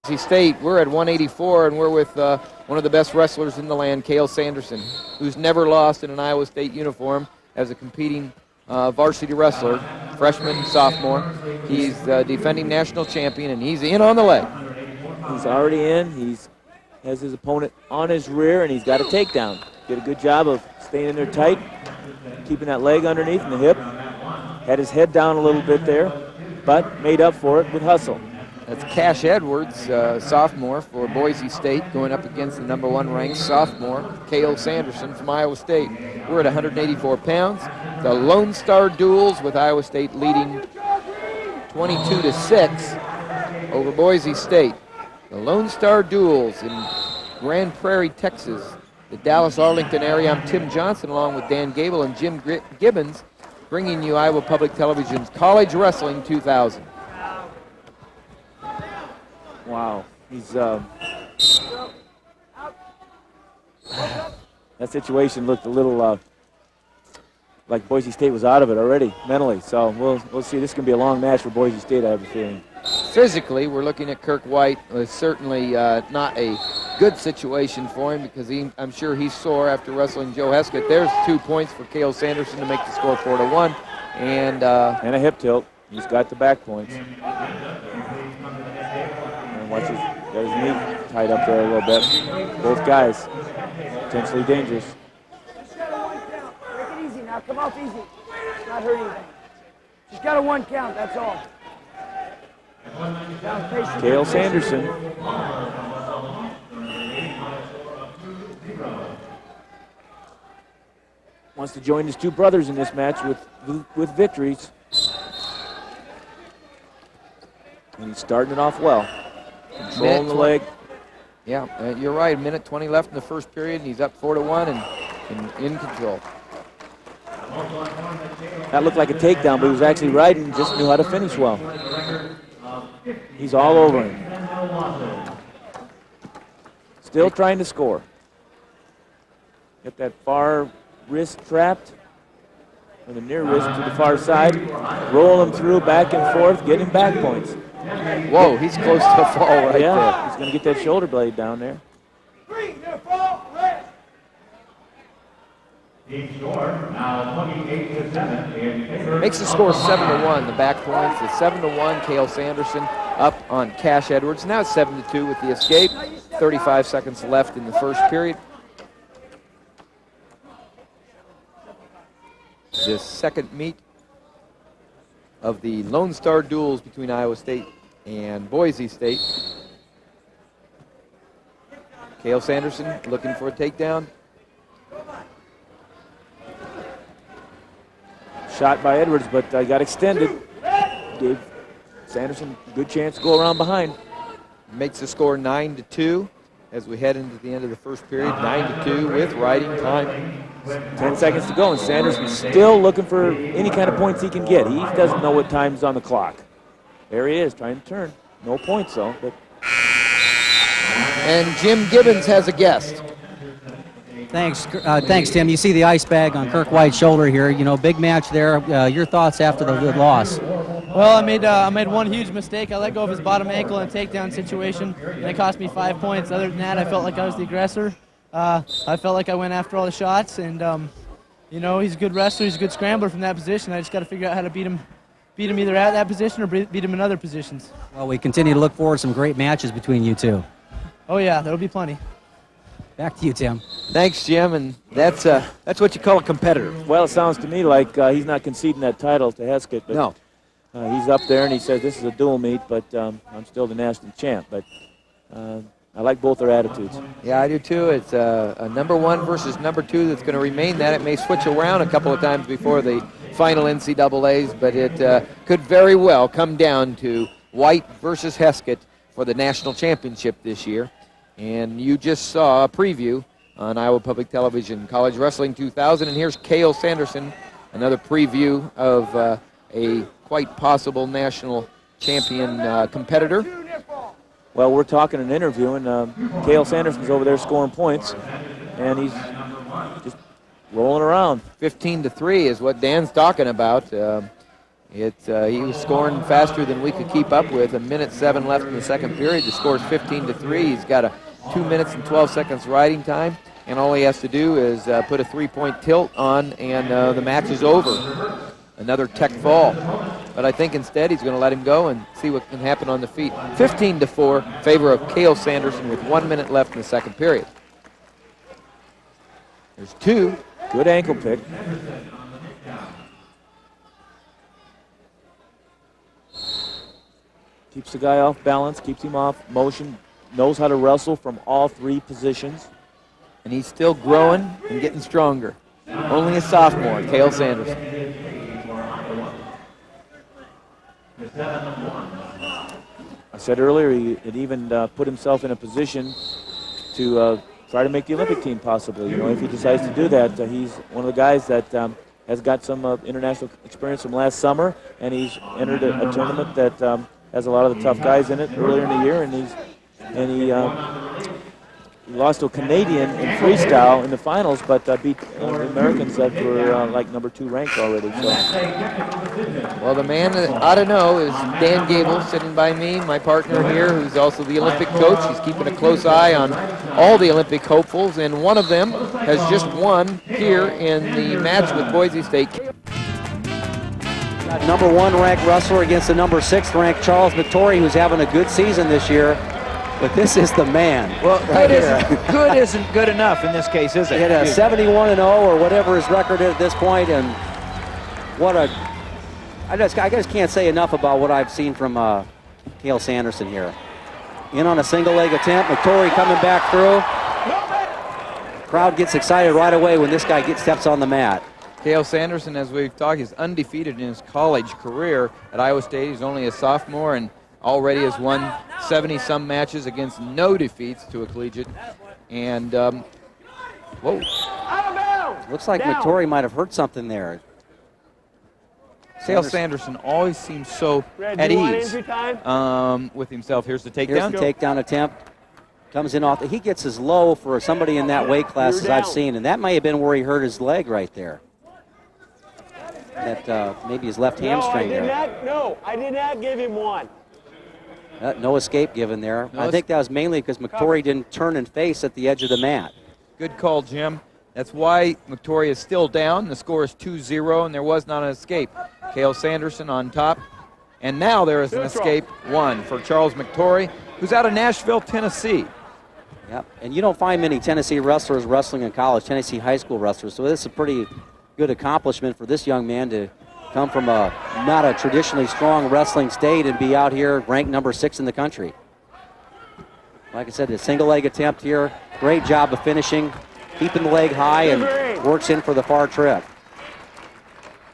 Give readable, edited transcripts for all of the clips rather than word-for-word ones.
Boise State, we're at 184, and we're with one of the best wrestlers in the land, Cael Sanderson, who's never lost in an Iowa State uniform as a competing varsity wrestler, freshman, sophomore. He's the defending national champion, and he's in on the leg. He's already in. He has his opponent on his rear, and he's got a takedown. Did a good job of staying in there tight, keeping that leg underneath and the hip. Had his head down a little bit there, but made up for it with hustle. That's Cash Edwards, sophomore for Boise State, going up against the #1 ranked sophomore, Cael Sanderson from Iowa State. We're at 184 pounds. The Lone Star duels with Iowa State leading 22-6 over Boise State. The Lone Star duels in Grand Prairie, Texas. The Dallas-Arlington area. I'm Tim Johnson along with Dan Gable and Jim Gibbons, bringing you Iowa Public Television's College Wrestling 2000. Wow, he's that situation looked a little like Boise State was out of it already mentally. So we'll see. This is going to be a long match for Boise State, I have a feeling. Physically, we're looking at Kirk White. It's certainly not a good situation for him because I'm sure he's sore after wrestling Joe Heskett. There's 2 points for Cael Sanderson to make the score 4-1, and a hip tilt. He's got the back points. Watch his, got his knee tied up there a little bit. Both guys potentially dangerous. Just got a 1 count. Make it easy now. Come off easy. It's not hurt anything. Just got a 1 count. That's all. Cael Sanderson. Wants to join his 2 brothers in this match with victories. And he's starting it off well. Controlling the leg. Yeah, you're right. 1:20 left in the first period, and he's up 4-1 and in control. That looked like a takedown, but he was actually riding, just knew how to finish well. He's all over him. Still trying to score. Get that far wrist trapped, or the near wrist to the far side. Roll him through, back and forth, get him back points. Whoa, he's close to a fall right there. He's going to get that shoulder blade down there. Makes the score 7-1. The back points is 7-1. Cael Sanderson up on Cash Edwards. Now it's 7-2 with the escape. 35 seconds left in the first period. The second meet of the Lone Star duels between Iowa State and Boise State. Cael Sanderson looking for a takedown. Shot by Edwards, but got extended. Gave Sanderson a good chance to go around behind. Makes the score 9-2 as we head into the end of the first period. 9-2 with riding time. 10 seconds to go, and Sanderson's still looking for any kind of points he can get. He doesn't know what time's on the clock. There he is, trying to turn. No points, though. But. And Jim Gibbons has a guest. Thanks, Tim. You see the ice bag on Kirk White's shoulder here. You know, big match there. Your thoughts after the good loss? Well, I made one huge mistake. I let go of his bottom ankle in a takedown situation, and it cost me 5 points. Other than that, I felt like I was the aggressor. I felt like I went after all the shots, and you know, he's a good wrestler. He's a good scrambler from that position. I just got to figure out how to beat him either at that position or beat him in other positions. Well, we continue to look forward to some great matches between you two. Oh yeah, there'll be plenty. Back to you, Tim. Thanks, Jim, and that's what you call a competitor. Well, it sounds to me like he's not conceding that title to Heskett, but no. He's up there and he says this is a dual meet, but I'm still the national champ. But I like both their attitudes. Yeah, I do too. It's a #1 versus #2 that's going to remain that. It may switch around a couple of times before the final NCAAs, but it could very well come down to White versus Heskett for the national championship this year. And you just saw a preview on Iowa Public Television, College Wrestling 2000. And here's Cael Sanderson, another preview of a quite possible national champion competitor. Well, we're talking an interview, and Cael Sanderson's over there scoring points, and he's just rolling around. 15-3 is what Dan's talking about. He was scoring faster than we could keep up with. 1:07 left in the second period. The score is 15-3. He's got a 2 minutes and 12 seconds riding time, and all he has to do is put a 3-point tilt on, and the match is over. Another tech fall. But I think instead he's going to let him go and see what can happen on the feet. 15-4, favor of Cael Sanderson with 1 minute left in the second period. There's two. Good ankle pick. Keeps the guy off balance, keeps him off motion, knows how to wrestle from all three positions. And he's still growing and getting stronger. Only a sophomore, Cael Sanderson. I said earlier he had even put himself in a position to try to make the Olympic team possibly. You know, if he decides to do that, he's one of the guys that has got some international experience from last summer, and he's entered a tournament that has a lot of the tough guys in it earlier in the year, and he lost to a Canadian in freestyle in the finals, but beat the Americans that were like number 2 ranked already. So. Well, the man that ought to know is Dan Gable, sitting by me, my partner here, who's also the Olympic coach. He's keeping a close eye on all the Olympic hopefuls, and one of them has just won here in the match with Boise State. Number 1 ranked wrestler against the number 6 ranked Charles McTorrey, who's having a good season this year. But this is the man. Well, right good isn't good enough in this case, is it? He had a 71-0 or whatever his record is at this point, and what a... I just can't say enough about what I've seen from Cael Sanderson here. In on a single leg attempt, McTorrey coming back through. Crowd gets excited right away when this guy steps on the mat. Cael Sanderson, as we've talked, is undefeated in his college career at Iowa State. He's only a sophomore and already has won 70-some matches against no defeats to a collegiate. And, whoa. Looks like McTorrey might have hurt something there. Cael Sanderson always seems so at ease with himself. Here's the takedown. Here's the takedown attempt. Comes in off. He gets as low for somebody in that weight class as I've seen, and that may have been where he hurt his leg right there. That maybe his left hamstring there. No, I did not give him one. No escape given there. I think that was mainly because McTorrey didn't turn and face at the edge of the mat. Good call, Jim. That's why McTorrey is still down. The score is 2-0, and there was not an escape. Cael Sanderson on top. And now there is an escape, 1 for Charles McTorrey, who's out of Nashville, Tennessee. Yep, and you don't find many Tennessee wrestlers wrestling in college, Tennessee high school wrestlers, so this is a pretty good accomplishment for this young man to come from not a traditionally strong wrestling state and be out here ranked number 6 in the country. Like I said, a single leg attempt here. Great job of finishing, keeping the leg high, and works in for the far trip.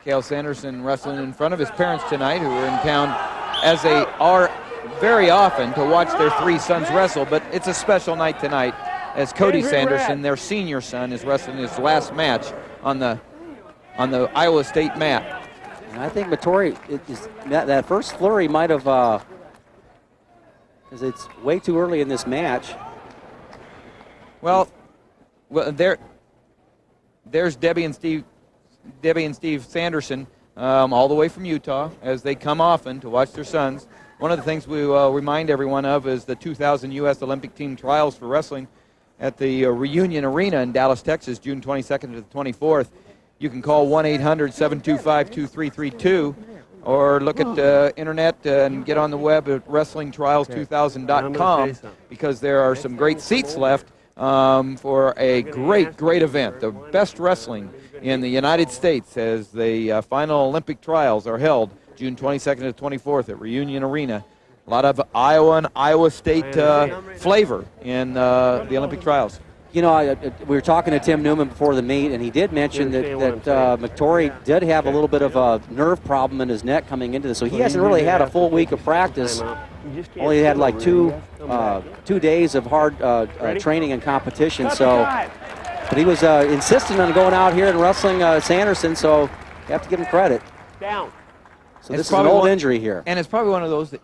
Cael Sanderson wrestling in front of his parents tonight, who are in town as they are very often to watch their 3 sons wrestle, but it's a special night tonight as Cody Sanderson, their senior son, is wrestling his last match on the Iowa State mat. And I think McTorrey, that first flurry might have, because it's way too early in this match. Well, there's Debbie and Steve Sanderson, all the way from Utah, as they come often to watch their sons. One of the things we remind everyone of is the 2000 U.S. Olympic Team Trials for Wrestling at the Reunion Arena in Dallas, Texas, June 22nd to the 24th. You can call 1-800-725-2332 or look at the internet and get on the web at WrestlingTrials2000.com because there are some great seats left for a great event. The best wrestling in the United States as the final Olympic trials are held June 22nd to 24th at Reunion Arena. A lot of Iowa and Iowa State flavor in the Olympic trials. You know, we were talking to Tim Newman before the meet, and he did mention that McTorrey did have a little bit of a nerve problem in his neck coming into this, so he hasn't really had a full week of practice. Only had like two days of hard training and competition. So, but he was insistent on going out here and wrestling Sanderson, so you have to give him credit. Down. So this is an old injury here. And it's probably one of those that,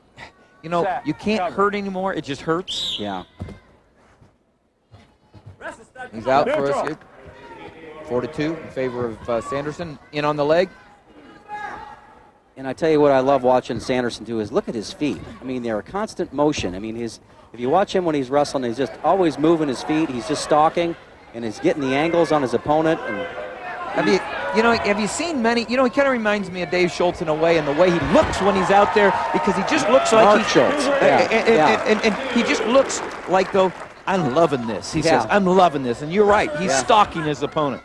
you know, you can't hurt anymore. It just hurts. Yeah. He's out for us here. 4-2 in favor of Sanderson. In on the leg. And I tell you what I love watching Sanderson do is look at his feet. I mean, they're a constant motion. I mean, if you watch him when he's wrestling, he's just always moving his feet. He's just stalking, and he's getting the angles on his opponent. And have you seen many? He kind of reminds me of Dave Schultz in a way, and the way he looks when he's out there, because he just looks like Mark Schultz. And he just looks like, though, I'm loving this. He says, I'm loving this. And you're right. He's stalking his opponent.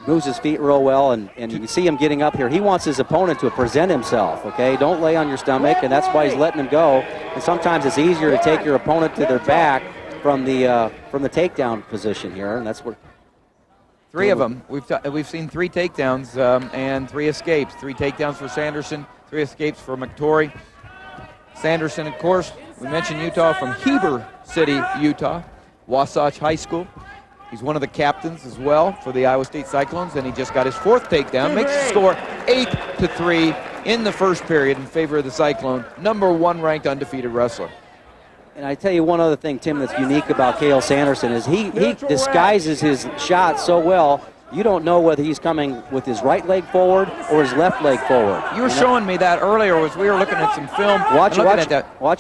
Moves his feet real well, and you can see him getting up here. He wants his opponent to present himself, okay? Don't lay on your stomach, and that's why he's letting him go. And sometimes it's easier to take your opponent to their back from the takedown position here, and that's what. 3 of them. We've seen 3 takedowns and 3 escapes. 3 takedowns for Sanderson, 3 escapes for McTorrey. Sanderson, of course, we mentioned Utah, from Heber City, Utah, Wasatch High School. He's one of the captains as well for the Iowa State Cyclones, and he just got his 4th takedown. Makes the score 8-3 in the first period in favor of the Cyclone, number 1 ranked undefeated wrestler. And I tell you one other thing, Tim, that's unique about Cael Sanderson is he disguises his shot so well, you don't know whether he's coming with his right leg forward or his left leg forward. You were showing me that earlier as we were looking at some film. Watch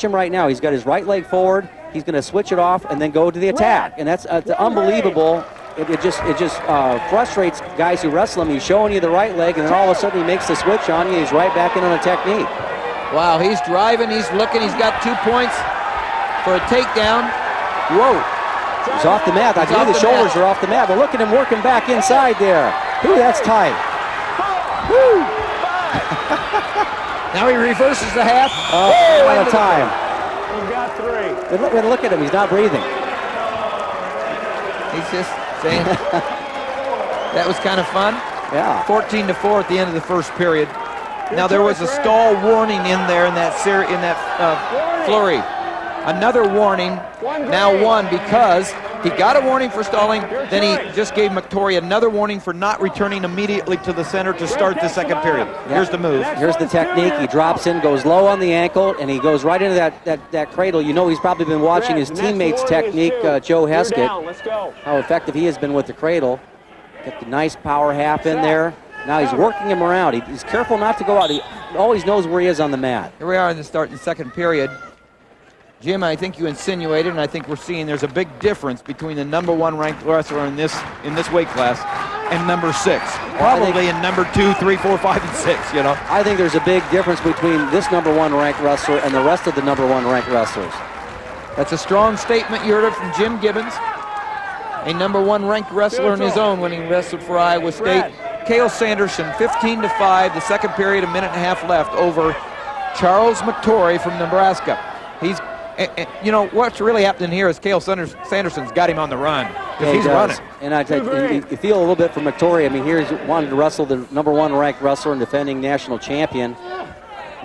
him right now. He's got his right leg forward. He's going to switch it off and then go to the attack, and that's unbelievable. It just frustrates guys who wrestle him. He's showing you the right leg, and then all of a sudden he makes the switch on you. He's right back in on a technique. Wow, he's driving. He's looking. He's got 2 points for a takedown. Whoa. He's off the mat. I believe the shoulders are off the mat, but look at him working back inside there. Ooh, that's tight. Woo. Now he reverses the half. Out of time. We got 3. And look at him. He's not breathing. He's just saying that was kind of fun. Yeah. 14-4 at the end of the first period. Now there was a stall warning in there in that flurry. Another warning, now 1, because he got a warning for stalling, then he just gave McTorrey another warning for not returning immediately to the center to start the second period. Here's the move. Here's the technique. He drops in, goes low on the ankle, and he goes right into that cradle. You know he's probably been watching his teammate's technique, Joe Heskett, how effective he has been with the cradle. Get the nice power half in there. Now he's working him around. He's careful not to go out. He always knows where he is on the mat. Here we are in the start of the second period. Jim, I think you insinuated, and I think we're seeing there's a big difference between the number 1 ranked wrestler in this weight class and number 6. Probably in number 2, 3, 4, 5, and 6, you know. I think there's a big difference between this number 1 ranked wrestler and the rest of the number 1 ranked wrestlers. That's a strong statement. You heard it from Jim Gibbons, a number 1 ranked wrestler in his own when he wrestled for Iowa State. Cael Sanderson, 15-5, the second period, 1.5 minutes left over Charles McTorrey from Nebraska. You know, what's really happening here is Cael Sanderson's got him on the run. Yeah, he's running. And I think you feel a little bit for McTorrey. I mean, here he's wanted to wrestle the number 1 ranked wrestler and defending national champion.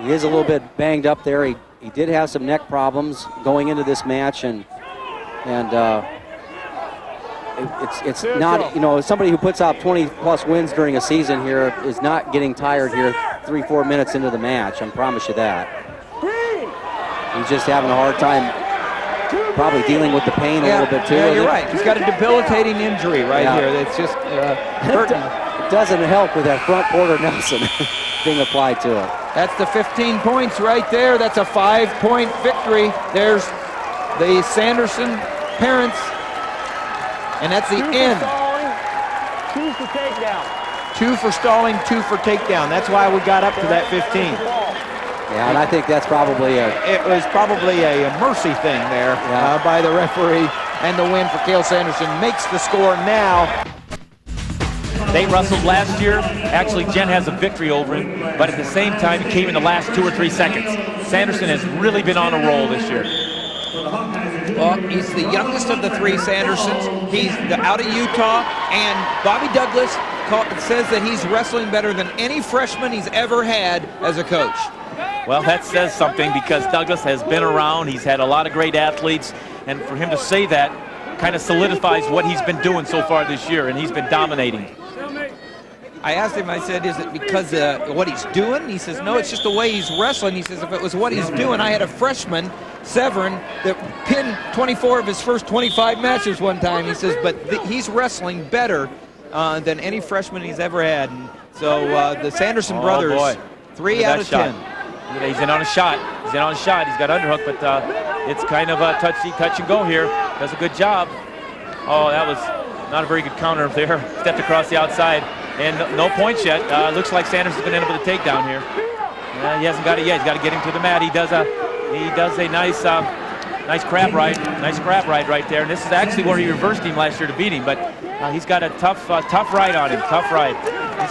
He is a little bit banged up there. He did have some neck problems going into this match, and it's not, you know, somebody who puts out 20+ wins during a season here is not getting tired here 3-4 minutes into the match. I promise you that. He's just having a hard time probably dealing with the pain a little bit too. Yeah, you're right. He's got a debilitating injury here. It's just hurting. It doesn't help with that front quarter Nelson being applied to it. That's the 15 points right there. That's a 5-point victory. There's the Sanderson parents, and that's the end. 2 for takedown. 2 for stalling, 2 for takedown. That's why we got up to that 15. Yeah, and I think that's probably it was probably a mercy thing there by the referee, and the win for Cael Sanderson makes the score now. They wrestled last year. Actually, Jen has a victory over him, but at the same time, he came in the last 2 or 3 seconds. Sanderson has really been on a roll this year. Well, he's the youngest of the 3 Sandersons. He's out of Utah, and Bobby Douglas says that he's wrestling better than any freshman he's ever had as a coach. Well, that says something, because Douglas has been around. He's had a lot of great athletes, and for him to say that kind of solidifies what he's been doing so far this year, and he's been dominating. I asked him, I said, is it because what he's doing? He says, no, it's just the way he's wrestling. He says, if it was what he's doing, I had a freshman, Severin, that pinned 24 of his first 25 matches one time. He says, but he's wrestling better than any freshman he's ever had. And so the Sanderson brothers 3 out of 10. He's in on a shot. He's in on a shot. He's got underhook, but it's kind of a touch and go here. Does a good job. Oh, that was not a very good counter there. Stepped across the outside, and no points yet. Looks like Sanderson's going to end up with a takedown here. He hasn't got it yet. He's got to get him to the mat. He does a nice crab ride. Nice crab ride right there. And this is actually where he reversed him last year to beat him, but he's got a tough ride on him. Tough ride.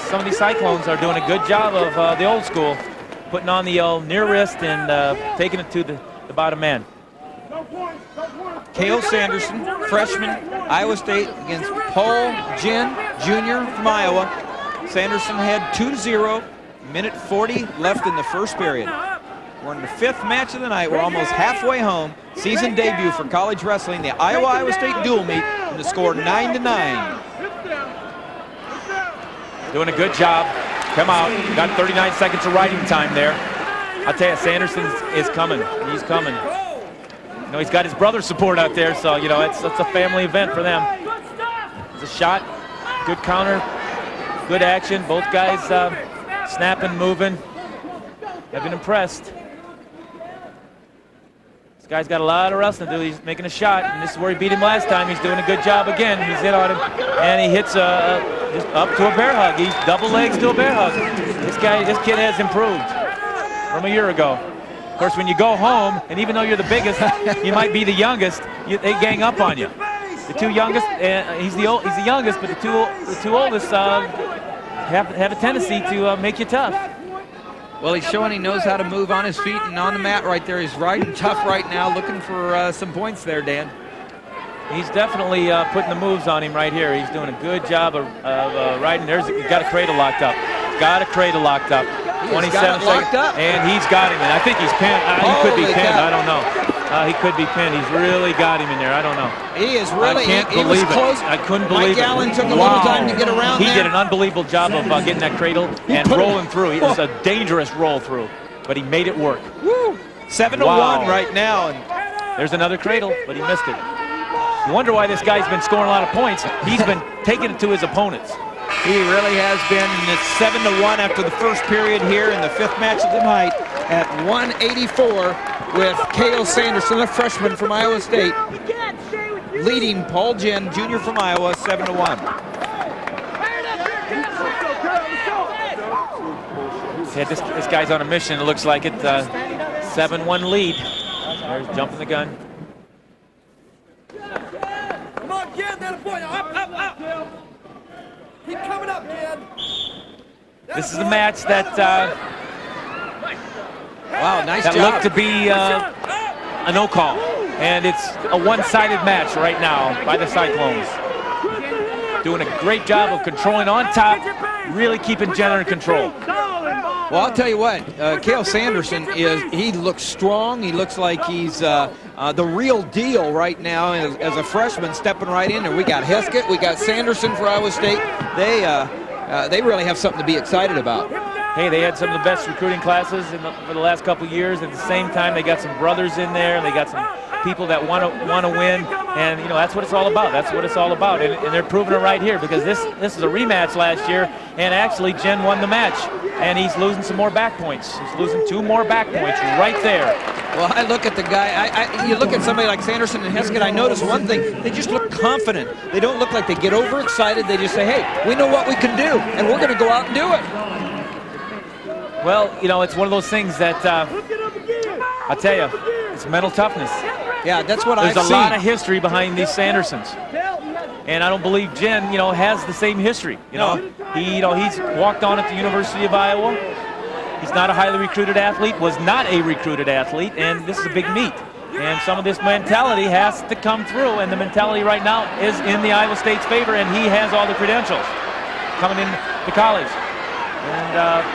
Some of these Cyclones are doing a good job of the old school, putting on the near wrist and taking it to the bottom man. Cael Sanderson, freshman, Iowa State against Paul Jen, junior from Iowa. Sanderson had 2-0, minute 40 left in the first period. We're in the 5th match of the night. We're almost halfway home. Season debut for college wrestling, the Iowa State dual meet, and the score 9-9. Doing a good job. Come out. Got 39 seconds of riding time there. I'll tell you, Sanderson is coming. He's coming. You know, he's got his brother's support out there, so, you know, it's a family event for them. It's a shot. Good counter. Good action. Both guys snapping, moving. I've been impressed. This guy's got a lot of wrestling to do. He's making a shot, and this is where he beat him last time. He's doing a good job again. He's hit on him, and he hits just up to a bear hug. He's double legs to a bear hug. This kid has improved from a year ago. Of course, when you go home, and even though you're the biggest, you might be the youngest, they gang up on you. The two youngest, he's the youngest, but the two oldest have a tendency to make you tough. Well, he's showing he knows how to move on his feet and on the mat right there. He's riding tough right now, looking for some points there, Dan. He's definitely putting the moves on him right here. He's doing a good job of riding. He's got a cradle locked up. Got a cradle locked up. 27 seconds. And he's got him. And I think he's pinned. He could be pinned. I don't know. He could be pinned. He's really got him in there. I don't know. He is really. I can't believe it. Close. I couldn't believe Mike Allen it. took a little time to get around He there. did an unbelievable job of getting that cradle and rolling through. It was a dangerous roll through, but he made it work. Woo. 7-1 right now. And there's another cradle, but he missed it. You wonder why this guy's been scoring a lot of points. He's been taking it to his opponents. he really has been. And it's 7-1 after the first period here in the 5th match of the night at 184 with Cael Sanderson, a freshman from Iowa State, leading Paul Jen, junior from Iowa, 7-1. Yeah, this guy's on a mission. It looks like it. 7-1 lead. There's jumping the gun. Come on, kid, that a boy. Up. Keep coming up, kid. This is a match that Wow, nice that job. looked to be a no call, and it's a one-sided match right now by the Cyclones. Doing a great job of controlling on top, really keeping Jen under control. Well, I'll tell you what, Cael Sanderson he looks strong. He looks like he's the real deal right now as a freshman, stepping right in there. We got Heskett, we got Sanderson for Iowa State. They really have something to be excited about. Hey, they had some of the best recruiting classes for the last couple of years. At the same time, they got some brothers in there, and they got some people that want to win, and you know that's what it's all about. That's what it's all about, and they're proving it right here because this is a rematch last year, and actually Jen won the match, and he's losing some more back points. He's losing 2 more back points right there. Well, I look at the guy. You look at somebody like Sanderson and Heskett. I notice one thing: they just look confident. They don't look like they get overexcited. They just say, "Hey, we know what we can do, and we're going to go out and do it." Well, you know, it's one of those things that I tell you, it's mental toughness. Yeah, that's what I've seen. There's a lot of history behind these Sandersons, and I don't believe Jen, has the same history. He's walked on at the University of Iowa. He's not a highly recruited athlete. Was not a recruited athlete, and this is a big meet. And some of this mentality has to come through, and the mentality right now is in the Iowa State's favor, and he has all the credentials coming in to college. And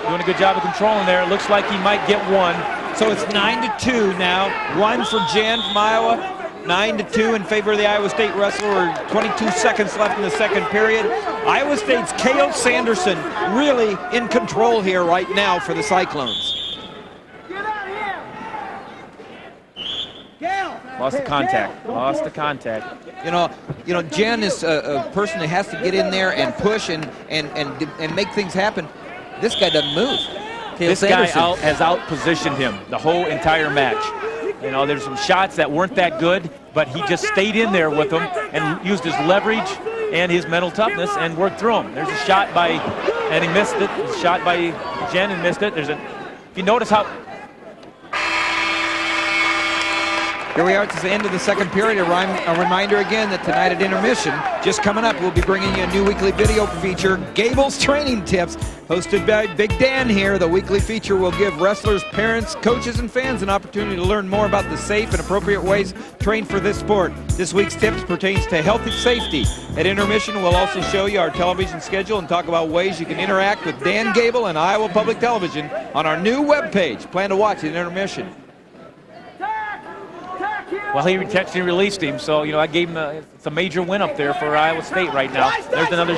doing a good job of controlling there. It looks like he might get one. So it's 9-2 now. 1 for Jen from Iowa. 9-2 in favor of the Iowa State wrestler. 22 seconds left in the second period. Iowa State's Cael Sanderson really in control here right now for the Cyclones. Lost the contact. Lost the contact. Jen is a person that has to get in there and push and make things happen. This guy doesn't move. Cael This guy Sanderson. has out-positioned him the whole entire match. You know, there's some shots that weren't that good, but he just stayed in there with them and used his leverage and his mental toughness and worked through them. There's a shot by, and he missed it. A shot by Jen and missed it. If you notice how. Here we are at the end of the second period. A reminder again that tonight at intermission, just coming up, we'll be bringing you a new weekly video feature, Gable's Training Tips, hosted by Big Dan here. The weekly feature will give wrestlers, parents, coaches, and fans an opportunity to learn more about the safe and appropriate ways to train for this sport. This week's tips pertains to health and safety. At intermission, we'll also show you our television schedule and talk about ways you can interact with Dan Gable and Iowa Public Television on our new webpage. Plan to watch at intermission. Well, he intentionally released him, so I gave him it's a major win up there for Iowa State right now. There's another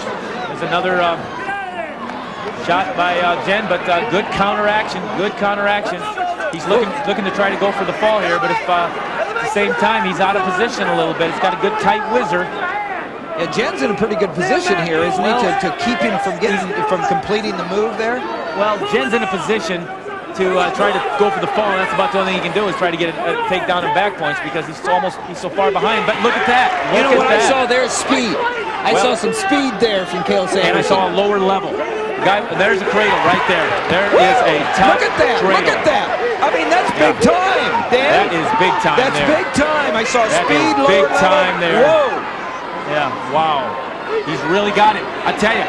shot by Jen, but good counteraction. Good counteraction. He's looking to try to go for the fall here, but if at the same time he's out of position a little bit. He's got a good tight whizzer. Yeah, Jen's in a pretty good position here, isn't he, to keep him from completing the move there? Well, Jen's in a position to try to go for the fall, and that's about the only thing he can do is try to get a takedown and back points because he's so far behind. But look at that. You know what I saw there? Speed. I saw some speed there from Cael Sanderson. And I saw a lower level. There's a cradle right there. There is a top cradle. Look at that. I mean, that's big time, Dan. That is big time That's there. big time. I saw That speed, is lower big time level. there. Whoa. Yeah, wow. He's really got it. I tell you,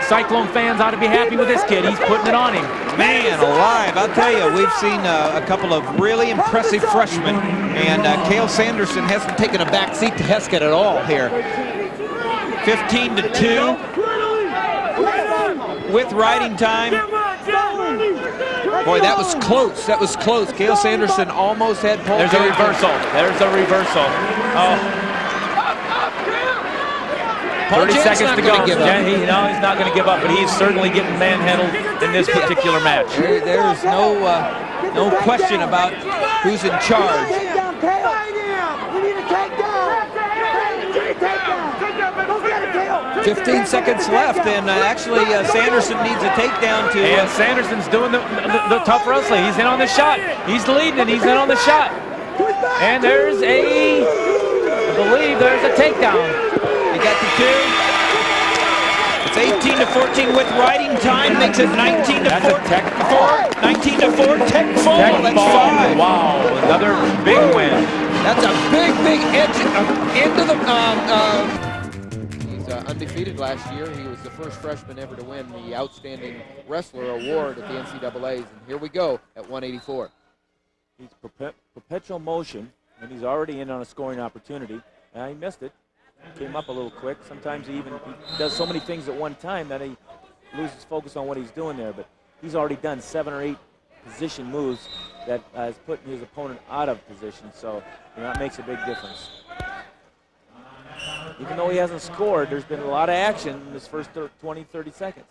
Cyclone fans ought to be happy with this kid. He's putting it on him. Man alive, I'll tell you, we've seen a couple of really impressive freshmen, and Cael Sanderson hasn't taken a back seat to Heskett at all here. 15-2 with riding time. Boy, that was close. That was close. Cael Sanderson almost had Paul. There's a reversal. There's a reversal. Oh. 30 seconds to go. He's not going to give up, but he's certainly getting manhandled in this particular match. There's no question about who's in charge. 15 seconds left, and actually Sanderson needs a takedown to. And Sanderson's doing the tough wrestling. He's in on the shot. He's leading, and he's in on the shot. And I believe there's a takedown. He got the two. It's 18-14 with riding time, makes it 19-4. That's a tech fall. 19-4, tech fall. That's five. Wow, another big win. That's a big edge into the. He's undefeated last year. He was the first freshman ever to win the Outstanding Wrestler Award at the NCAAs. And here we go at 184. He's perpetual motion, and he's already in on a scoring opportunity. He missed it. Came up a little quick. Sometimes he does so many things at one time that he loses focus on what he's doing there. But he's already done 7 or 8 position moves that has put his opponent out of position. So that makes a big difference. Even though he hasn't scored, there's been a lot of action in this first 20, 30 seconds.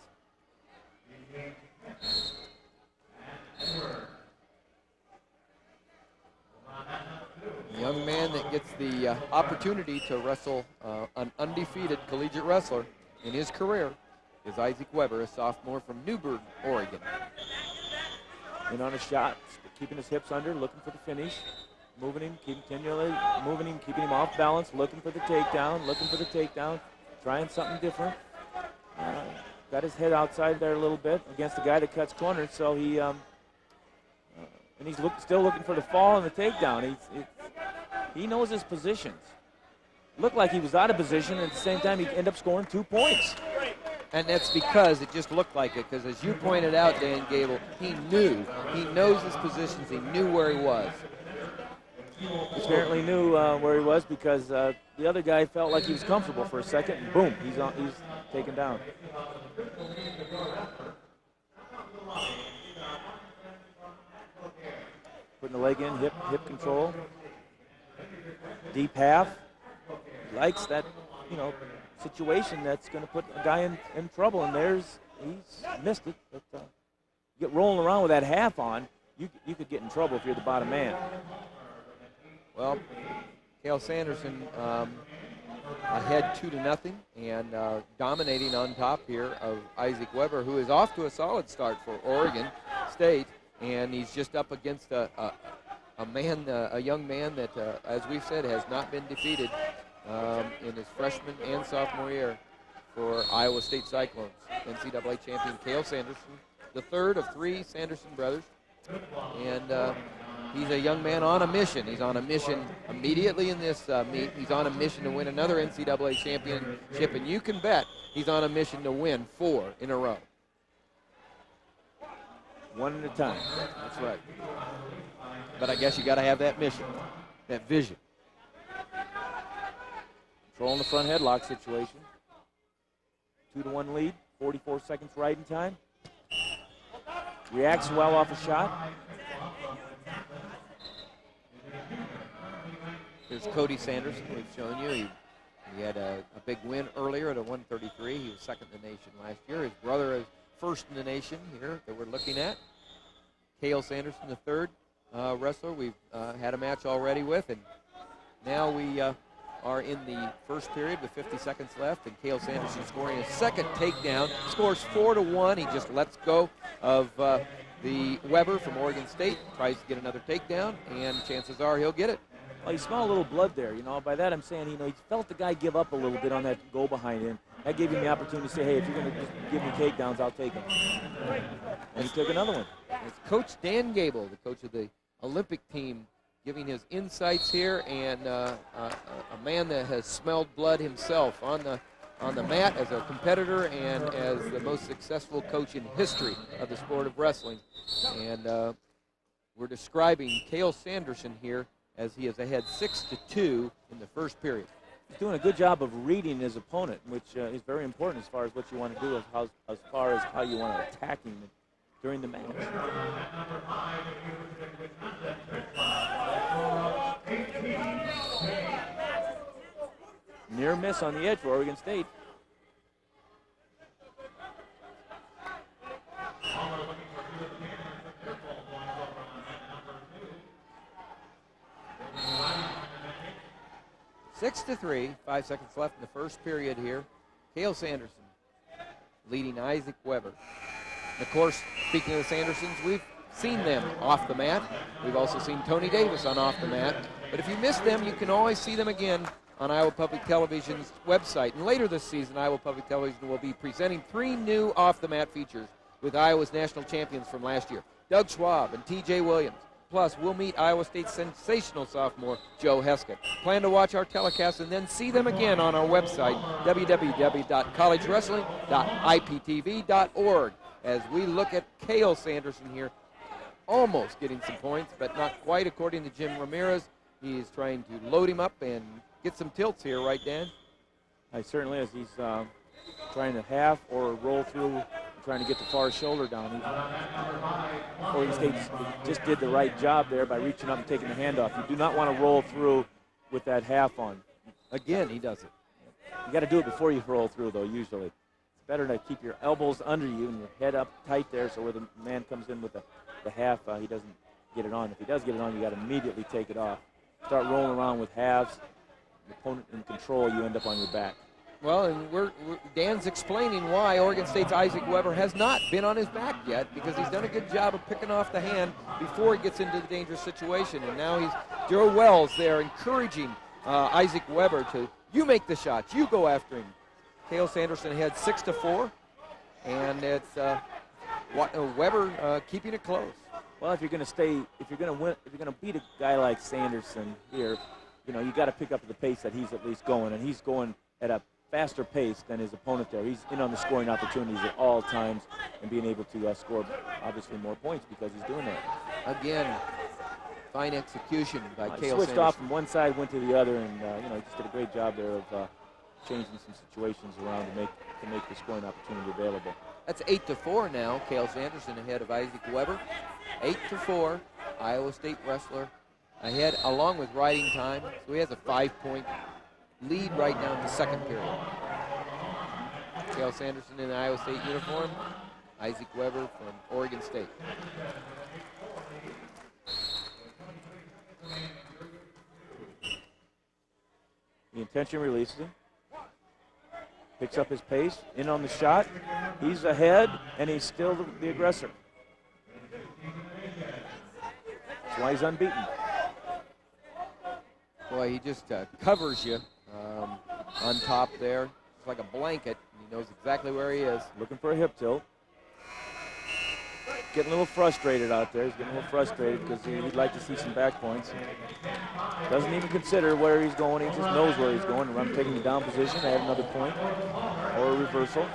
Young man that gets the opportunity to wrestle an undefeated collegiate wrestler in his career is Isaac Weber, a sophomore from Newburgh, Oregon. In on a shot, keeping his hips under, looking for the finish, moving him, continually moving him, keeping him off balance, looking for the takedown, trying something different. Got his head outside there a little bit against the guy that cuts corners, so he and he's still looking for the fall and the takedown. He knows his positions. Looked like he was out of position, and at the same time, he ended up scoring 2 points. And that's because it just looked like it, because as you pointed out, Dan Gable, he knows his positions, he knew where he was. He apparently knew where he was because the other guy felt like he was comfortable for a second, and boom, he's taken down. Putting the leg in, hip control. Deep half. He likes that, situation that's going to put a guy in trouble, and he's missed it. But you get rolling around with that half on, you could get in trouble if you're the bottom man. Well, Cael Sanderson ahead 2-0 and dominating on top here of Isaac Weber, who is off to a solid start for Oregon State, and he's just up against a young man that, as we've said, has not been defeated in his freshman and sophomore year for Iowa State Cyclones. NCAA champion Cael Sanderson, the third of 3 Sanderson brothers, and he's a young man on a mission. He's on a mission immediately in this meet. He's on a mission to win another NCAA championship, and you can bet he's on a mission to win 4 in a row. One at a time. That's right. But I guess you got to have that mission, that vision. Controlling the front headlock situation. 2-1 lead, 44 seconds riding time. Reacts well off a shot. Here's Cody Sanderson, we've shown you. He had a big win earlier at a 133. He was second in the nation last year. His brother is first in the nation here that we're looking at. Cael Sanderson, the third wrestler we've had a match already with. And now we are in the first period with 50 seconds left. And Cael Sanderson scoring his second takedown. Scores 4-1. He just lets go of the Weber from Oregon State. Tries to get another takedown, and chances are he'll get it. Well, you smell a little blood there, By that I'm saying, he felt the guy give up a little bit on that go behind him. That gave him the opportunity to say, hey, if you're going to just give me takedowns, I'll take them. And he took another one. It's Coach Dan Gable, the coach of the Olympic team, giving his insights here, and a man that has smelled blood himself on the mat as a competitor and as the most successful coach in history of the sport of wrestling. And we're describing Cael Sanderson here as he is ahead 6-2 in the first period. He's doing a good job of reading his opponent, which is very important as far as what you want to do, as far as how you want to attack him during the match. Near miss on the edge for Oregon State. Six to 3, 5 seconds left in the first period here. Cael Sanderson leading Isaac Weber. And of course, speaking of the Sandersons, we've seen them off the mat. We've also seen Tony Davis on off the mat. But if you missed them, you can always see them again on Iowa Public Television's website. And later this season, Iowa Public Television will be presenting 3 new off the mat features with Iowa's national champions from last year, Doug Schwab and T.J. Williams. Plus, we'll meet Iowa State's sensational sophomore, Joe Heskett. Plan to watch our telecast and then see them again on our website, www.collegewrestling.iptv.org, as we look at Cael Sanderson here, almost getting some points, but not quite, according to Jim Ramirez. He is trying to load him up and get some tilts here, right, Dan? He certainly is. He's trying to half or roll through, trying to get the far shoulder down. Oregon State just did the right job there by reaching up and taking the hand off. You do not want to roll through with that half on. Again, he does it. You got to do it before you roll through, though, usually. It's better to keep your elbows under you and your head up tight there, so where the man comes in with the half, he doesn't get it on. If he does get it on, you got to immediately take it off. Start rolling around with halves. The opponent in control, you end up on your back. Well, and Dan's explaining why Oregon State's Isaac Weber has not been on his back yet, because he's done a good job of picking off the hand before he gets into the dangerous situation. And now he's Joe Wells there encouraging Isaac Weber to, you make the shots, you go after him. Cael Sanderson ahead 6-4, and it's Weber keeping it close. Well, if you're going to beat a guy like Sanderson here, you got to pick up the pace that he's at least going, and he's going at a faster pace than his opponent there. He's in on the scoring opportunities at all times and being able to score obviously more points because he's doing that. Again, fine execution by Cael Sanderson. Switched off from one side, went to the other, and he just did a great job there of changing some situations around to make the scoring opportunity available. That's 8-4 now. Cael Sanderson ahead of Isaac Weber. 8-4. Iowa State wrestler ahead along with riding time. So he has a 5-point lead right now in the second period. Cael Sanderson in the Iowa State uniform. Isaac Weber from Oregon State. The intention releases him. Picks up his pace, in on the shot. He's ahead, and he's still the aggressor. That's why he's unbeaten. Boy, he just covers you on top there. It's like a blanket. He knows exactly where he is. Looking for a hip tilt. Getting a little frustrated out there. He's getting a little frustrated because he'd like to see some back points. Doesn't even consider where he's going. He just knows where he's going. I'm taking the down position, add another point or a reversal.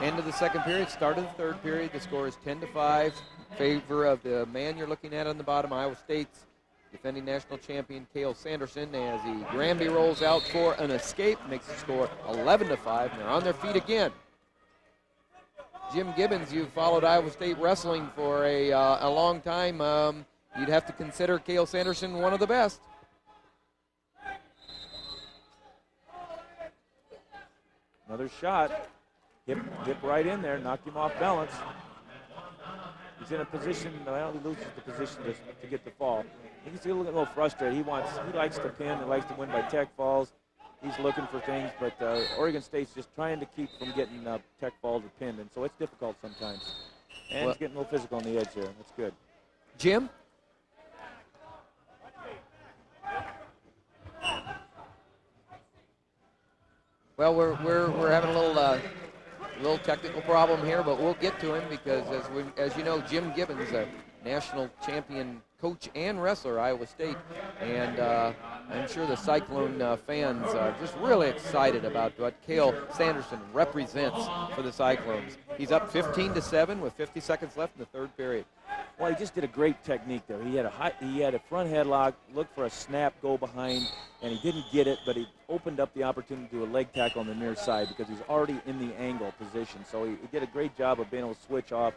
End of the second period, start of the third period. The score is 10-5 in favor of the man you're looking at on the bottom, Iowa State's defending national champion Cael Sanderson, as Granby rolls out for an escape, makes the score 11-5, and they're on their feet again. Jim Gibbons, you've followed Iowa State wrestling for a long time. You'd have to consider Cael Sanderson one of the best. Another shot. Hip right in there, knocked him off balance. He's in a position, well, he loses the position to get the fall. He's a little frustrated. He likes to pin, he likes to win by tech falls. He's looking for things, but Oregon State's just trying to keep from getting tech falls or pinned, and so it's difficult sometimes. And he's getting a little physical on the edge there. That's good. Jim? Well, we're having a little technical problem here, but we'll get to him because, as you know, Jim Gibbons, a national champion coach and wrestler, Iowa State, and I'm sure the Cyclone fans are just really excited about what Cael Sanderson represents for the Cyclones. He's up 15-7 with 50 seconds left in the third period. Well, he just did a great technique there. He had a front headlock, looked for a snap, go behind, and he didn't get it, but he opened up the opportunity to do a leg tackle on the near side because he's already in the angle position. So he did a great job of being able to switch off,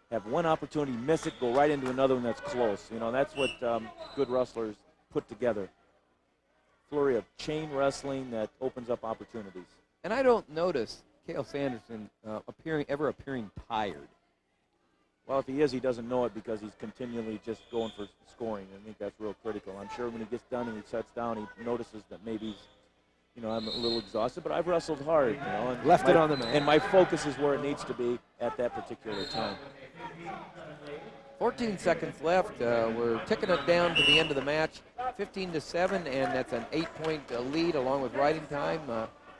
have one opportunity, miss it, go right into another one that's close. You know, that's what good wrestlers put together. Flurry of chain wrestling that opens up opportunities. And I don't notice Cael Sanderson ever appearing tired. Well, if he is, he doesn't know it because he's continually just going for scoring. I think that's real critical. I'm sure when he gets done and he sets down, he notices that maybe he's, I'm a little exhausted, but I've wrestled hard, and left it on the mat. And my focus is where it needs to be at that particular time. 14 seconds left. We're ticking it down to the end of the match, 15-7, and that's an 8-point lead along with riding time.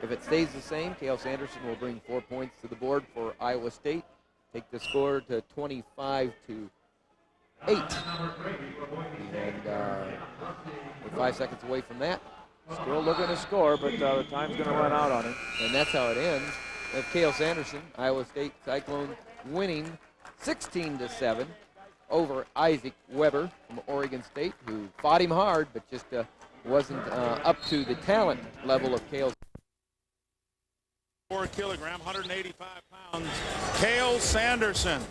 If it stays the same, Cael Sanderson will bring 4 points to the board for Iowa State. Take the score to 25-8. And we're 5 seconds away from that. Still looking to score, but the time's going to run out on him. And that's how it ends. With Cael Sanderson, Iowa State Cyclone winning 16-7 over Isaac Weber from Oregon State, who fought him hard, but just wasn't up to the talent level of Cael. 4 kilogram, 185 pounds, Cael Sanderson.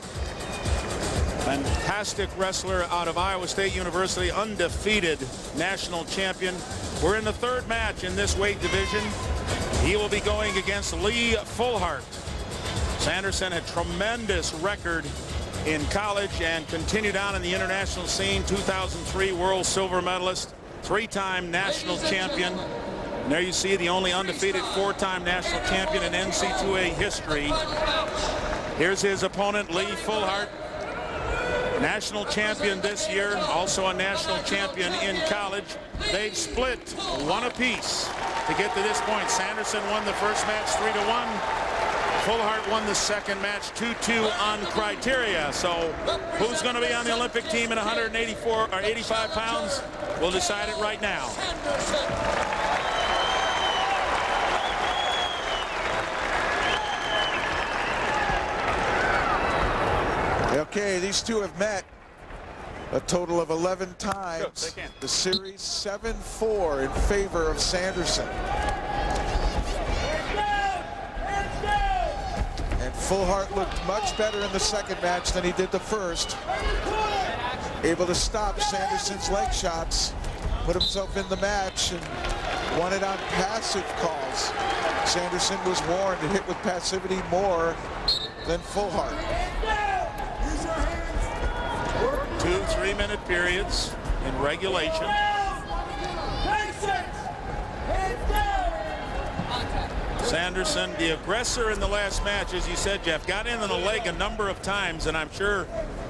Fantastic wrestler out of Iowa State University, undefeated national champion. We're in the third match in this weight division. He will be going against Lee Fullhart. Sanderson had tremendous record in college and continued on in the international scene. 2003 world silver medalist, 3-time national champion. And there you see the only undefeated 4-time national champion in NCAA history. Here's his opponent, Lee Fullhart. National champion this year, also a national champion in college. They've split 1 apiece to get to this point. Sanderson won the first match 3-1. Fullhart won the second match 2-2 on criteria. So who's going to be on the Olympic team at 184 or 85 pounds? We'll decide it right now. Okay, these two have met a total of 11 times. The series 7-4 in favor of Sanderson. And Fullhart looked much better in the second match than he did the first. Able to stop Sanderson's leg shots, put himself in the match, and won it on passive calls. Sanderson was warned to hit with passivity more than Fullhart. 2 3-minute periods in regulation. Sanderson, the aggressor in the last match, as you said, Jeff, got in on the leg a number of times, and I'm sure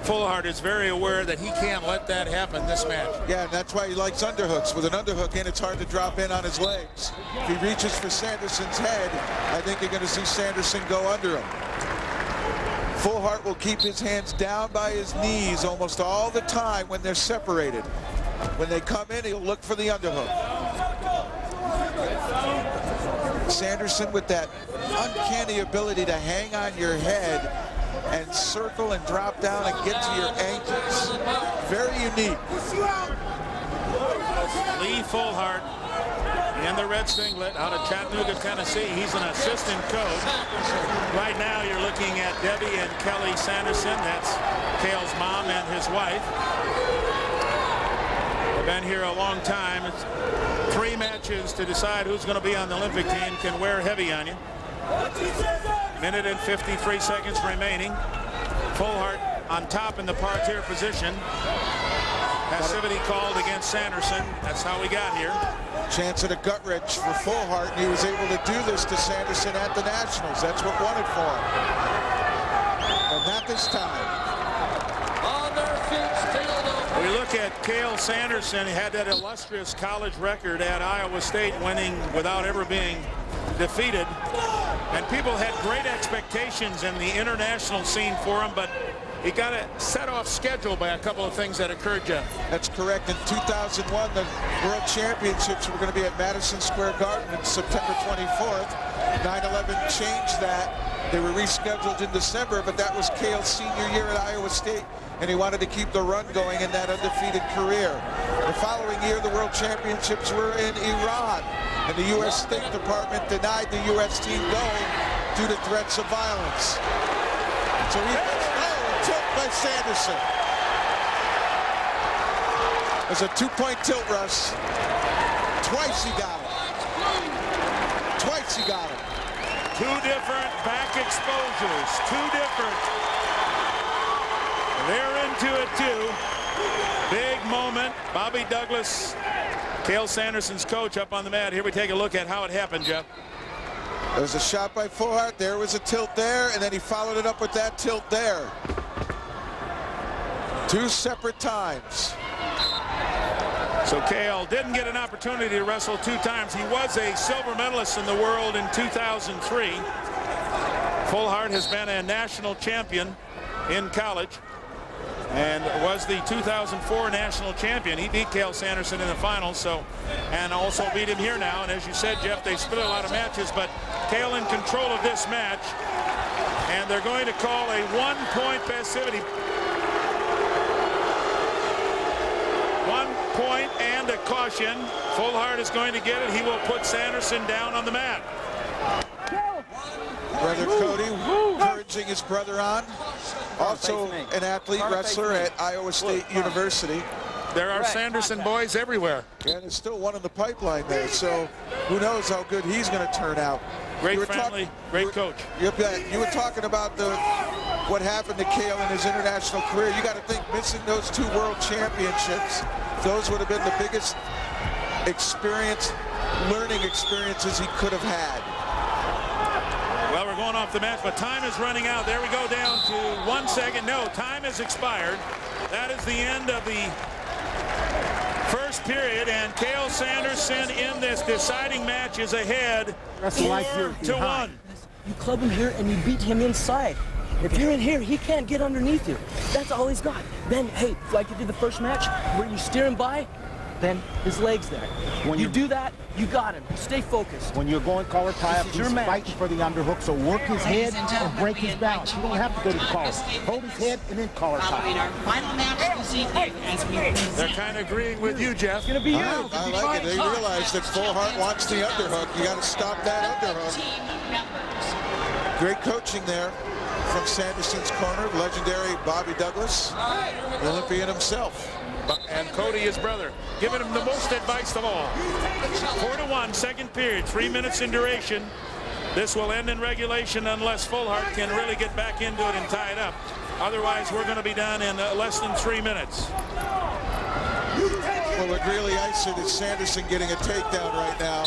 Fullhart is very aware that he can't let that happen this match. Yeah, and that's why he likes underhooks. With an underhook in, it's hard to drop in on his legs. If he reaches for Sanderson's head, I think you're going to see Sanderson go under him. Fullhart will keep his hands down by his knees almost all the time when they're separated. When they come in, he'll look for the underhook. Sanderson with that uncanny ability to hang on your head and circle and drop down and get to your ankles. Very unique. Lee Fullhart in the red singlet out of Chattanooga, Tennessee. He's an assistant coach. Right now you're looking at Debbie and Kelly Sanderson. That's Cael's mom and his wife. They've been here a long time. It's 3 matches to decide who's going to be on the Olympic team, can wear heavy on you. Minute and 53 seconds remaining. Fullhart on top in the parterre position. Passivity called against Sanderson. That's how we got here. Chance at a gut wrench for Fullhart, and he was able to do this to Sanderson at the Nationals. That's what won it for him. But not this time. We look at Cael Sanderson. He had that illustrious college record at Iowa State, winning without ever being defeated. And people had great expectations in the international scene for him, but he got a set off schedule by a couple of things that occurred, Jeff. That's correct. In 2001, the World Championships were going to be at Madison Square Garden on September 24th. 9/11 changed that. They were rescheduled in December, but that was Cael's senior year at Iowa State, and he wanted to keep the run going in that undefeated career. The following year, the World Championships were in Iran, and the U.S. State Department denied the U.S. team going due to threats of violence. So he tilt by Sanderson. There's a 2-point tilt rush. Twice he got him. Twice he got him. 2 different back exposures. 2 different. They're into it too. Big moment. Bobby Douglas, Cael Sanderson's coach, up on the mat. Here we take a look at how it happened, Jeff. There was a shot by Fullhart. There was a tilt there, and then he followed it up with that tilt there. 2 separate times. So Cael didn't get an opportunity to wrestle 2 times. He was a silver medalist in the world in 2003. Fullhart has been a national champion in college and was the 2004 national champion. He beat Cael Sanderson in the finals, so, and also beat him here now. And as you said, Jeff, they split a lot of matches, but Cael in control of this match, and they're going to call a 1-point passivity. 1 point and a caution. Fullhart is going to get it. He will put Sanderson down on the mat. Brother Cody encouraging his brother on. Also an athlete, wrestler at Iowa State University. There are Sanderson boys everywhere. And there's still one in the pipeline there, so who knows how good he's going to turn out. Great family, great coach. You were talking about what happened to Cael in his international career. You got to think, missing those 2 world championships, those would have been the biggest learning experiences he could have had. Well, we're going off the match, but time is running out. There we go, down to 1 second. No, time has expired. That is the end of the first period, and Cael Sanderson in this deciding match is ahead 4-1. You club him here and you beat him inside. If you're in here, he can't get underneath you. That's all he's got. Then, hey, like you did the first match, where you steer him by, then his leg's there. When you do that, you got him. Stay focused. When you're going collar tie up, he's fighting for the underhook, so work his head and break his balance. You don't have to go to the collar. Hold his head and then collar tie. Our final match this evening as we They're kind of agreeing with you, Jeff. It's going to be you. I like it. They realize that Fullhart wants the underhook. You got to stop that underhook. Great coaching there from Sanderson's corner, legendary Bobby Douglas, the Olympian himself. And Cody, his brother, giving him the most advice of all. 4-1, second period, 3 minutes in duration. This will end in regulation unless Fullhart can really get back into it and tie it up. Otherwise, we're going to be done in less than 3 minutes. Well, what really iced it is Sanderson getting a takedown right now.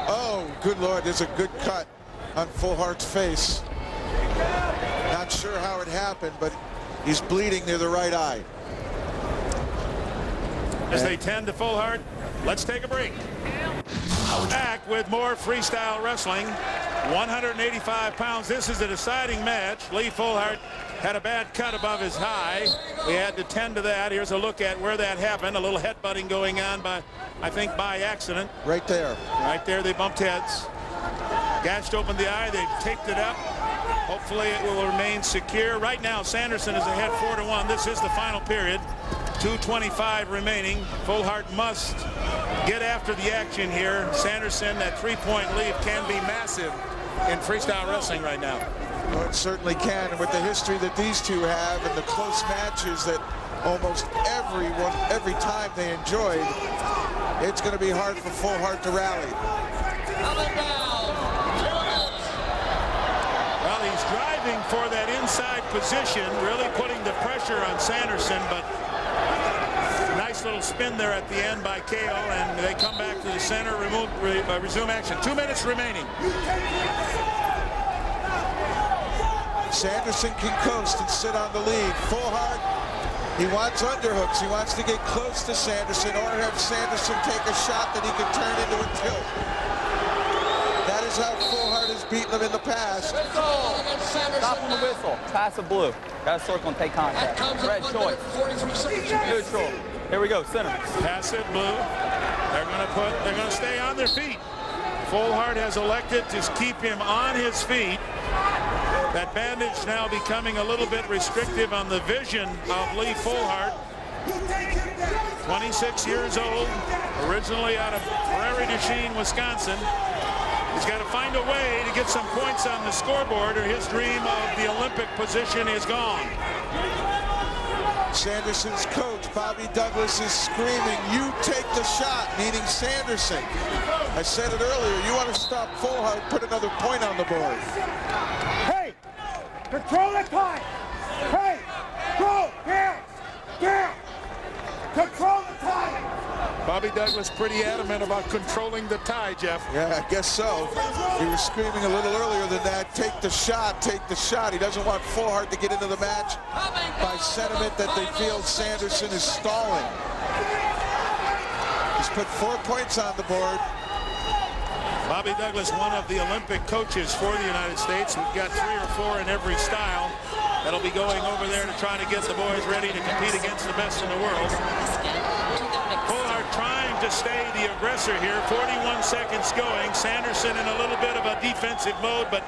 Oh, good Lord, there's a good cut. on Fullhart's face. Not sure how it happened, but he's bleeding near the right eye. As they tend to Fullhart, let's take a break. Back with more freestyle wrestling. 185 pounds. This is a deciding match. Lee Fullhart had a bad cut above his high. We had to tend to that. Here's a look at where that happened. A little headbutting going on by, I think, by accident. Right there. Right there, they bumped heads. Gashed open the eye. They taped it up. Hopefully it will remain secure. Right now, Sanderson is ahead 4-1. This is the final period. 2:25 remaining. Fullhart must get after the action here. Sanderson, that three-point lead can be massive in freestyle wrestling right now. Well, it certainly can, and with the history that these two have and the close matches that almost every time they enjoyed, it's going to be hard for Fullhart to rally. Well, he's driving for that inside position, really putting the pressure on Sanderson, but nice little spin there at the end by Cael, and they come back to the center, resume action. 2 minutes remaining. Sanderson can coast and sit on the lead. Fullhart, he wants underhooks. He wants to get close to Sanderson or have Sanderson take a shot that he can turn into a tilt. That is how Fullhart has beaten him in the past. Stop on the whistle. Pass it blue. Got to circle and take contact. Red choice. Neutral. Here we go. Center. Pass it blue. They're going to stay on their feet. Fullhart has elected to keep him on his feet. That bandage now becoming a little bit restrictive on the vision of Lee Fullhart. 26 years old, originally out of Prairie du Chien, Wisconsin. He's got to find a way to get some points on the scoreboard or his dream of the Olympic position is gone. Sanderson's coach, Bobby Douglas, is screaming, "You take the shot," meaning Sanderson. I said it earlier, you want to stop Fullhart, put another point on the board. Hey, control the time. Hey, go, down. Control the time. Bobby Douglas pretty adamant about controlling the tie, Jeff. Yeah, I guess so. He was screaming a little earlier than that, take the shot, take the shot. He doesn't want Fullhart to get into the match by sentiment that they feel Sanderson is stalling. He's put 4 points on the board. Bobby Douglas, one of the Olympic coaches for the United States. We've got 3 or 4 in every style that'll be going over there to try to get the boys ready to compete against the best in the world. Fullhart trying to stay the aggressor here. 41 seconds going. Sanderson in a little bit of a defensive mode, but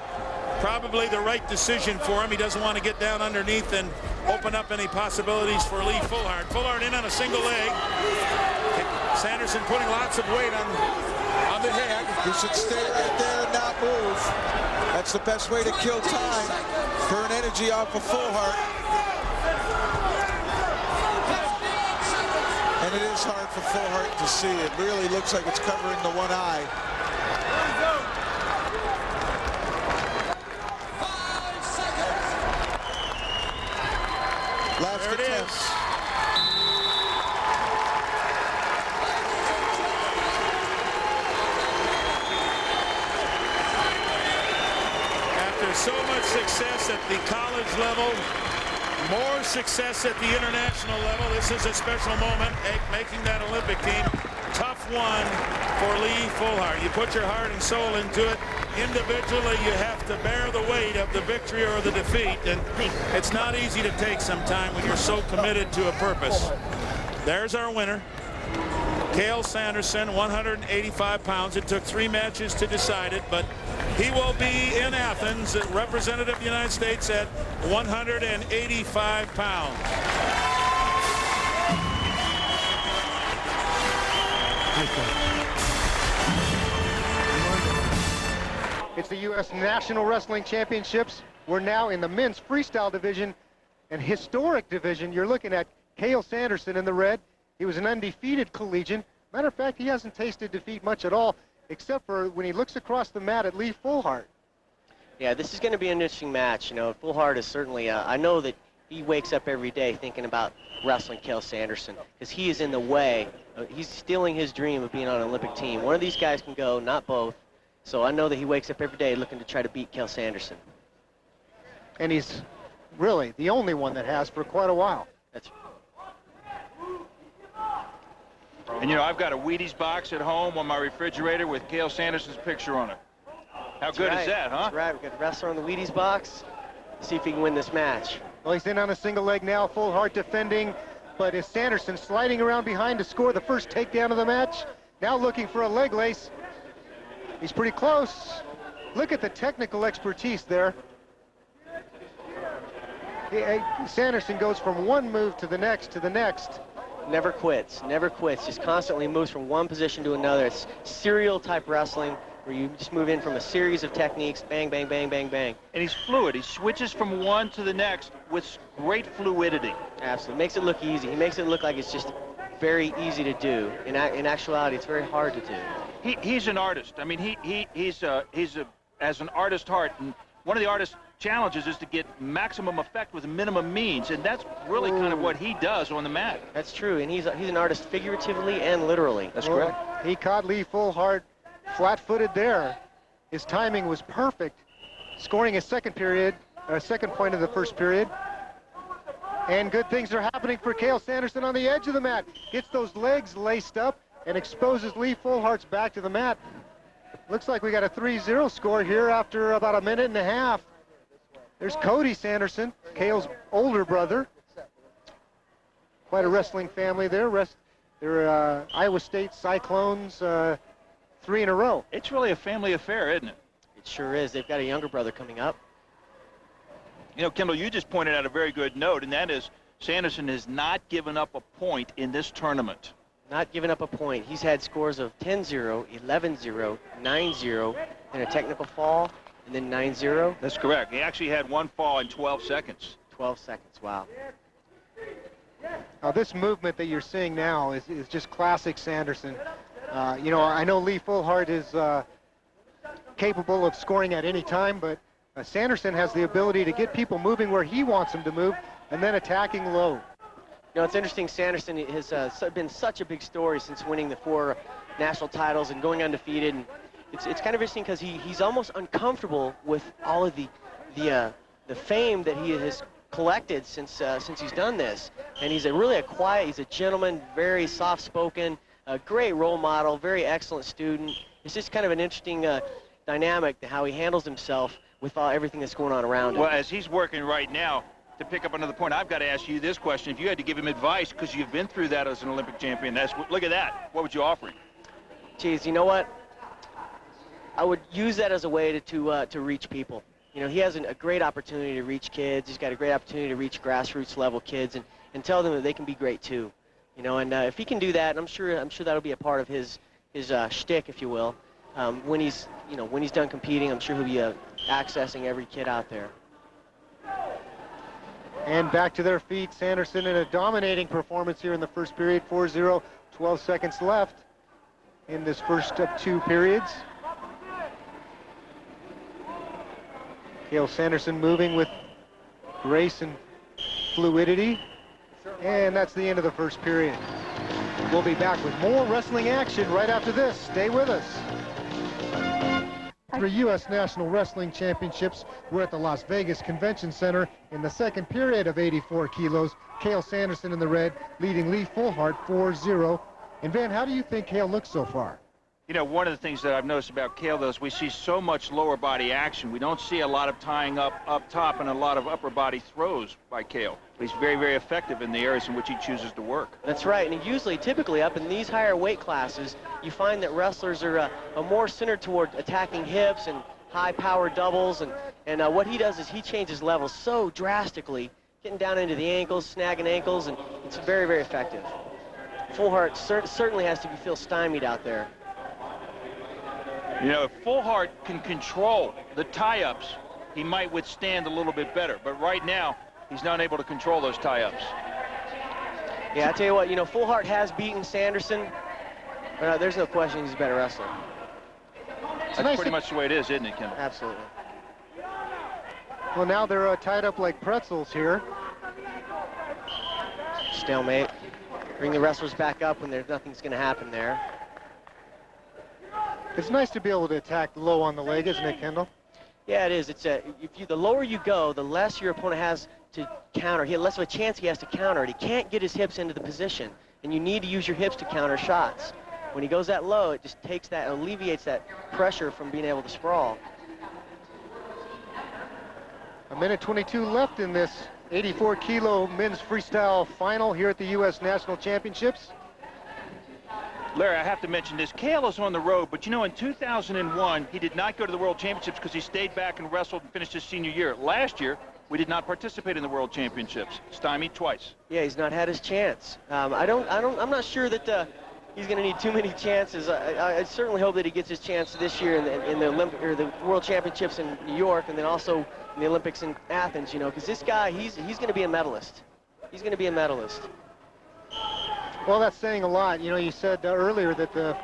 probably the right decision for him. He doesn't want to get down underneath and open up any possibilities for Lee Fullhart. Fullhart in on a single leg. Sanderson putting lots of weight on the head. He should stay right there and not move. That's the best way to kill time. Burn energy off of Fullhart. And it is hard for Fullhart to see. It really looks like it's covering the one eye. Last there it attempt. is. After so much success at the college level, more success at the international level, this is a special moment, making that Olympic team. Tough one for Lee Fullhart. You put your heart and soul into it. Individually, you have to bear the weight of the victory or the defeat, and it's not easy to take sometime when you're so committed to a purpose. There's our winner, Cael Sanderson, 185 pounds. It took 3 matches to decide it, but he will be in Athens, representative of the United States at 185 pounds. It's the U.S. National Wrestling Championships. We're now in the men's freestyle division and historic division. You're looking at Cael Sanderson in the red. He was an undefeated collegian. Matter of fact, he hasn't tasted defeat much at all, except for when he looks across the mat at Lee Fullhart. Yeah, this is going to be an interesting match. You know, Fullhart is certainly, I know that he wakes up every day thinking about wrestling Cael Sanderson because he is in the way. He's stealing his dream of being on an Olympic team. One of these guys can go, not both. So I know that he wakes up every day looking to try to beat Cael Sanderson. And he's really the only one that has for quite a while. That's And you know, I've got a Wheaties box at home on my refrigerator with Cael Sanderson's picture on it. How good is that, huh? That's right. We've got a wrestler on the Wheaties box. See if he can win this match. Well, he's in on a single leg now, full heart defending, but is Sanderson sliding around behind to score the first takedown of the match? Now looking for a leg lace. He's pretty close. Look at the technical expertise there. Sanderson goes from one move to the next to the next. Never quits, never quits. Just constantly moves from one position to another. It's serial type wrestling where you just move in from a series of techniques, bang, bang, bang, bang, bang. And he's fluid. He switches from one to the next with great fluidity. Absolutely. Makes it look easy. He makes it look like it's just very easy to do. In actuality, it's very hard to do. He's an artist. I mean, he's as an artist heart. And one of the artist's challenges is to get maximum effect with minimum means, and that's really kind of what he does on the mat. That's true, and he's an artist figuratively and literally. That's correct. He caught Lee Fullhart flat-footed there. His timing was perfect, scoring a second point of the first period. And good things are happening for Cael Sanderson on the edge of the mat. Gets those legs laced up and exposes Lee Fullhart's back to the mat. Looks like we got a 3-0 score here after about a minute and a half. There's Cody Sanderson, Cael's older brother. Quite a wrestling family there. They're Iowa State Cyclones 3 in a row. It's really a family affair, isn't it? It sure is. They've got a younger brother coming up. You know, Kendall, you just pointed out a very good note, and that is Sanderson has not given up a point in this tournament. Not given up a point. He's had scores of 10-0, 11-0, 9-0, and a technical fall, and then 9-0. That's correct. He actually had one fall in 12 seconds. 12 seconds, wow. Now this movement that you're seeing now is just classic Sanderson. You know, I know Lee Fullhart is capable of scoring at any time, but Sanderson has the ability to get people moving where he wants them to move and then attacking low. You know, it's interesting, Sanderson has been such a big story since winning the 4 national titles and going undefeated. And it's kind of interesting because he's almost uncomfortable with all of the fame that he has collected since he's done this. And he's really quiet, he's a gentleman, very soft-spoken, a great role model, very excellent student. It's just kind of an interesting dynamic to how he handles himself with everything that's going on around him. Well, as he's working right now, to pick up another point, I've got to ask you this question. If you had to give him advice, because you've been through that as an Olympic champion, look at that. What would you offer him? Geez, you know what? I would use that as a way to reach people. You know, he has a great opportunity to reach kids. He's got a great opportunity to reach grassroots level kids and tell them that they can be great too. You know, and if he can do that, I'm sure that'll be a part of his shtick, if you will. When he's done competing, I'm sure he'll be accessing every kid out there. And back to their feet, Sanderson in a dominating performance here in the first period, 4-0, 12 seconds left in this first of 2 periods. Cael Sanderson moving with grace and fluidity. And that's the end of the first period. We'll be back with more wrestling action right after this. Stay with us. The U.S. National Wrestling Championships were at the Las Vegas Convention Center in the second period of 84 kilos. Cael Sanderson in the red, leading Lee Fullhart 4-0. And Van, how do you think Cael looks so far? You know, one of the things that I've noticed about Cael, though, is we see so much lower body action. We don't see a lot of tying up top and a lot of upper body throws by Cael. He's very, very effective in the areas in which he chooses to work. That's right, and typically up in these higher weight classes, you find that wrestlers are more centered toward attacking hips and high power doubles, and what he does is he changes levels so drastically, getting down into the ankles, snagging ankles, and it's very, very effective. Fullhart certainly has to feel stymied out there. You know, if Fullhart can control the tie-ups, he might withstand a little bit better. But right now, he's not able to control those tie-ups. Yeah, I tell you what, you know, Fullhart has beaten Sanderson, but there's no question he's a better wrestler. That's pretty much the way it is, isn't it, Kendall? Absolutely. Well, now they're tied up like pretzels here. Stalemate. Bring the wrestlers back up when nothing's going to happen there. It's nice to be able to attack low on the leg, isn't it, Kendall? Yeah, it is. It's the lower you go, the less your opponent has to counter. He has less of a chance he has to counter it. He can't get his hips into the position, and you need to use your hips to counter shots. When he goes that low, it just takes that, alleviates that pressure from being able to sprawl. A minute 22 left in this 84 kilo men's freestyle final here at the U.S. National Championships. Larry, I have to mention this. Cael is on the road, but you know, in 2001, he did not go to the World Championships because he stayed back and wrestled and finished his senior year. Last year, we did not participate in the World Championships. Stymied twice. Yeah, he's not had his chance. I'm not sure that he's going to need too many chances. I certainly hope that he gets his chance this year in the Olympic or the World Championships in New York, and then also in the Olympics in Athens. You know, because this guy, he's going to be a medalist. He's going to be a medalist. Well, that's saying a lot. You know, you said earlier that the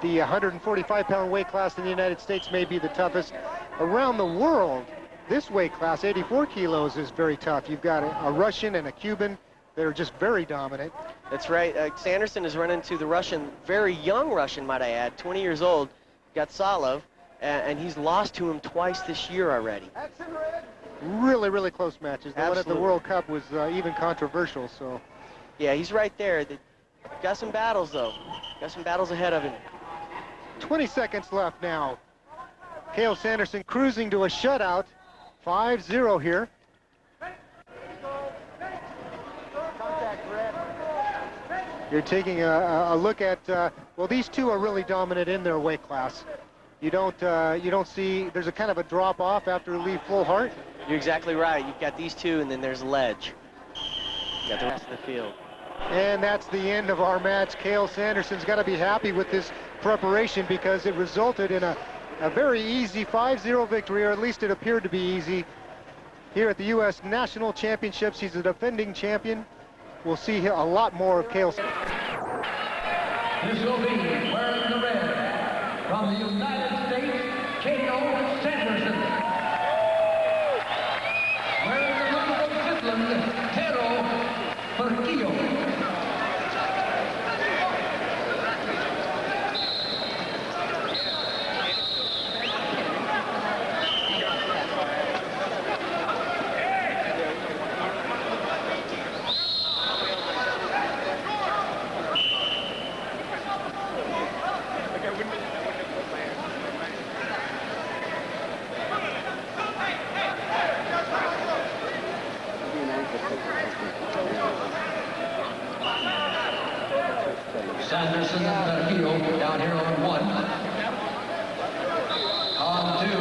145-pound weight class in the United States may be the toughest. Around the world, this weight class, 84 kilos, is very tough. You've got a Russian and a Cuban that are just very dominant. That's right. Sanderson has run into the Russian, very young Russian, might I add, 20 years old, Gatsalov, and he's lost to him twice this year already. Really, really close matches. The one at the Absolutely. World Cup was even controversial, so. Yeah, he's right there. Got some battles, though. Got some battles ahead of him. 20 seconds left now. Cael Sanderson cruising to a shutout. 5-0 here. You're taking a look at, well, these two are really dominant in their weight class. You don't see, there's a kind of a drop off after Lee Fulhart. You're exactly right. You've got these two, and then there's Ledge. You got the rest of the field. And that's the end of our match. Cael Sanderson's got to be happy with this preparation because it resulted in a very easy 5-0 victory, or at least it appeared to be easy. Here at the U.S. National Championships, he's a defending champion. We'll see a lot more of Cael. This will be wearing the red from the United States, Cael Sanderson. Wearing the blue from Finland, Heber City. Sanderson and ʻkeɪl down here on 1. On 2.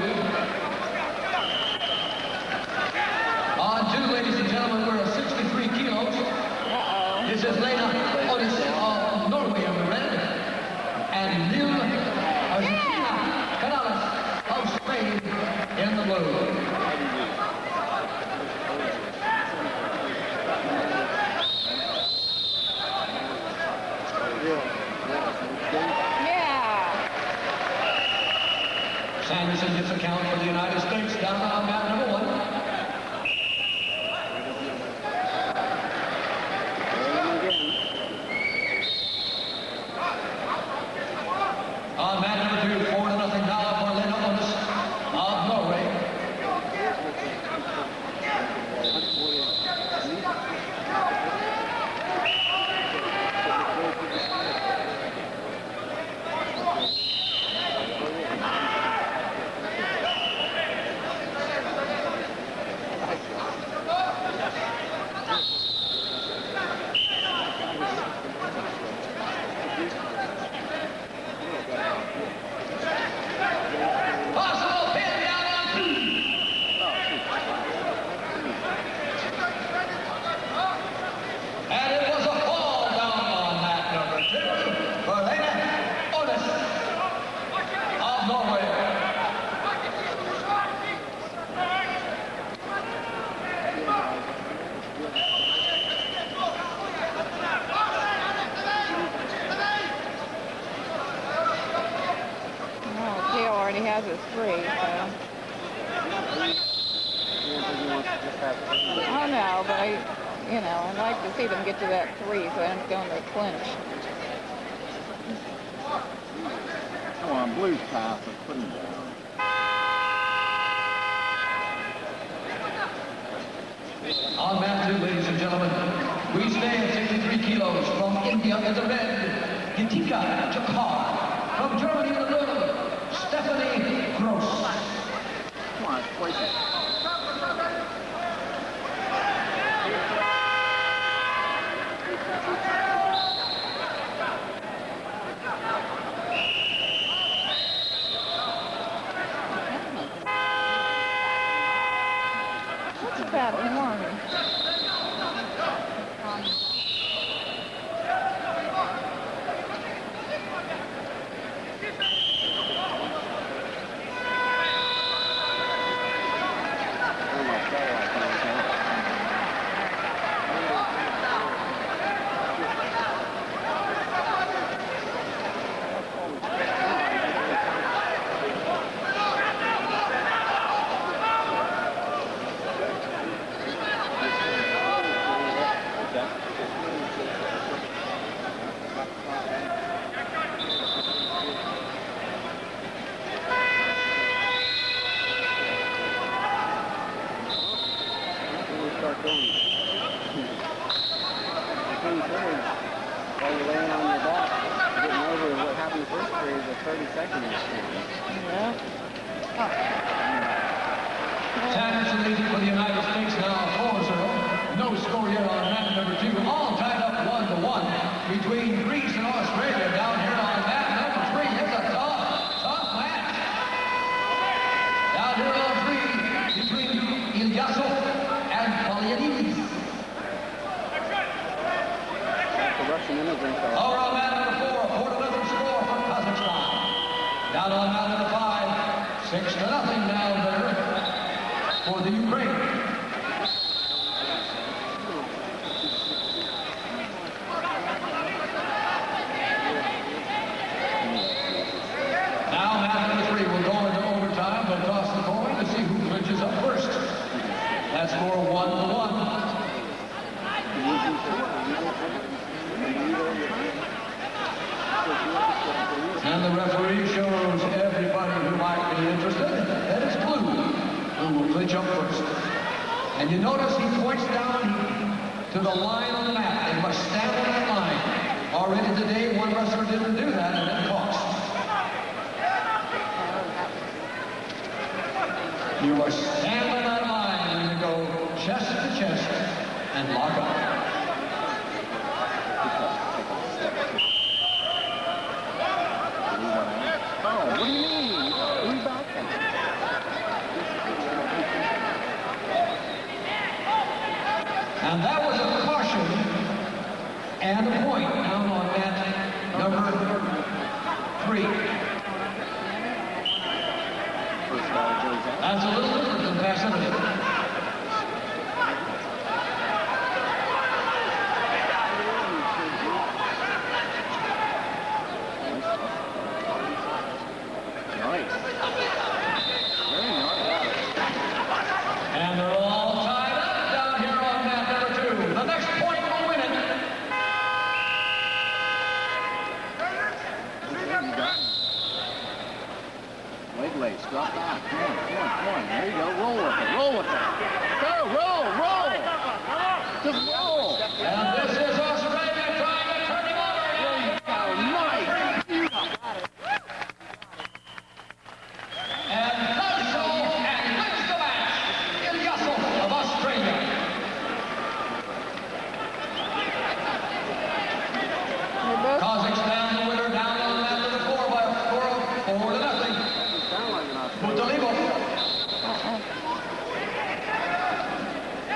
On 2, ladies and gentlemen, we're at 63 kilos. This is Lena Otis of Norway on the red, and Neil Canales of Spain in the blue. Sanderson gets a count for the United States down on mat number 1. On mat number 2, 4-0 now for Lena Otis of Norway. Has his 3, so. Oh no, but I'd like to see them get to that 3 so I don't go into a clinch. on blue's path of putting it down. On map 2, ladies and gentlemen, we stay at 63 kilos from India in the red, Gitika Jakar. From Germany in the blue, Stephanie Gross. Come on, place it. What's about Norman? Sanderson leading for the United States now 4-0. No score yet on map number 2. All tied up 1-1 between Greece and Australia down here on map number 3. It's a tough match. Down here on 3 between Ilyasov and Polyanides. The Russian immigrants are... Over on map number 4, 4-0 score for Kazakhstan. Down on map number 5, 6-0 down there for the Ukraine. Now map number 3 will go into overtime, but toss the coin to see who clinches up first. That score 1-1. And the referee shows everybody who might be interested that it's blue who will clinch up first. And you notice he points down to the line on the map. They must stand on that line. Already today, one wrestler didn't do that, and it cost. You must stand on that line and go chest to chest and lock up. Oh, what do you mean? Who's back then? And that was a caution and a point down on that number 3. That's a little different than passivity. And they're all tied up down here on map number 2. The next point will win it. Leg lace, drop back. Come on. There you go. Roll with it. Roll with it. Go, roll. Just roll. And this is Australia trying to turn him over again. Nice. And does so and wins the match. Ilyasov of Australia. Kazakhstan the winner down on map number 4 by a score of 4-0.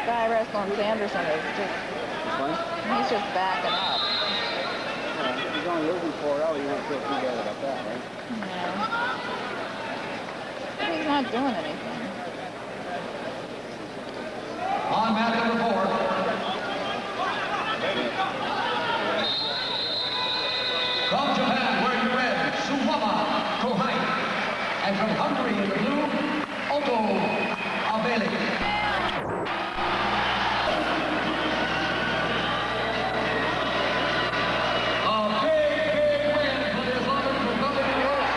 Guy wrestling Sanderson is just, he's just backing up. If he's only losing 4-0, you won't feel too bad about that, right? No. He's not doing anything. On map number 4. From Japan, wearing red, Suwama Kohai. And from Hungary in the blue, Otto Abeli. A big win for the Islamic Republic of Europe.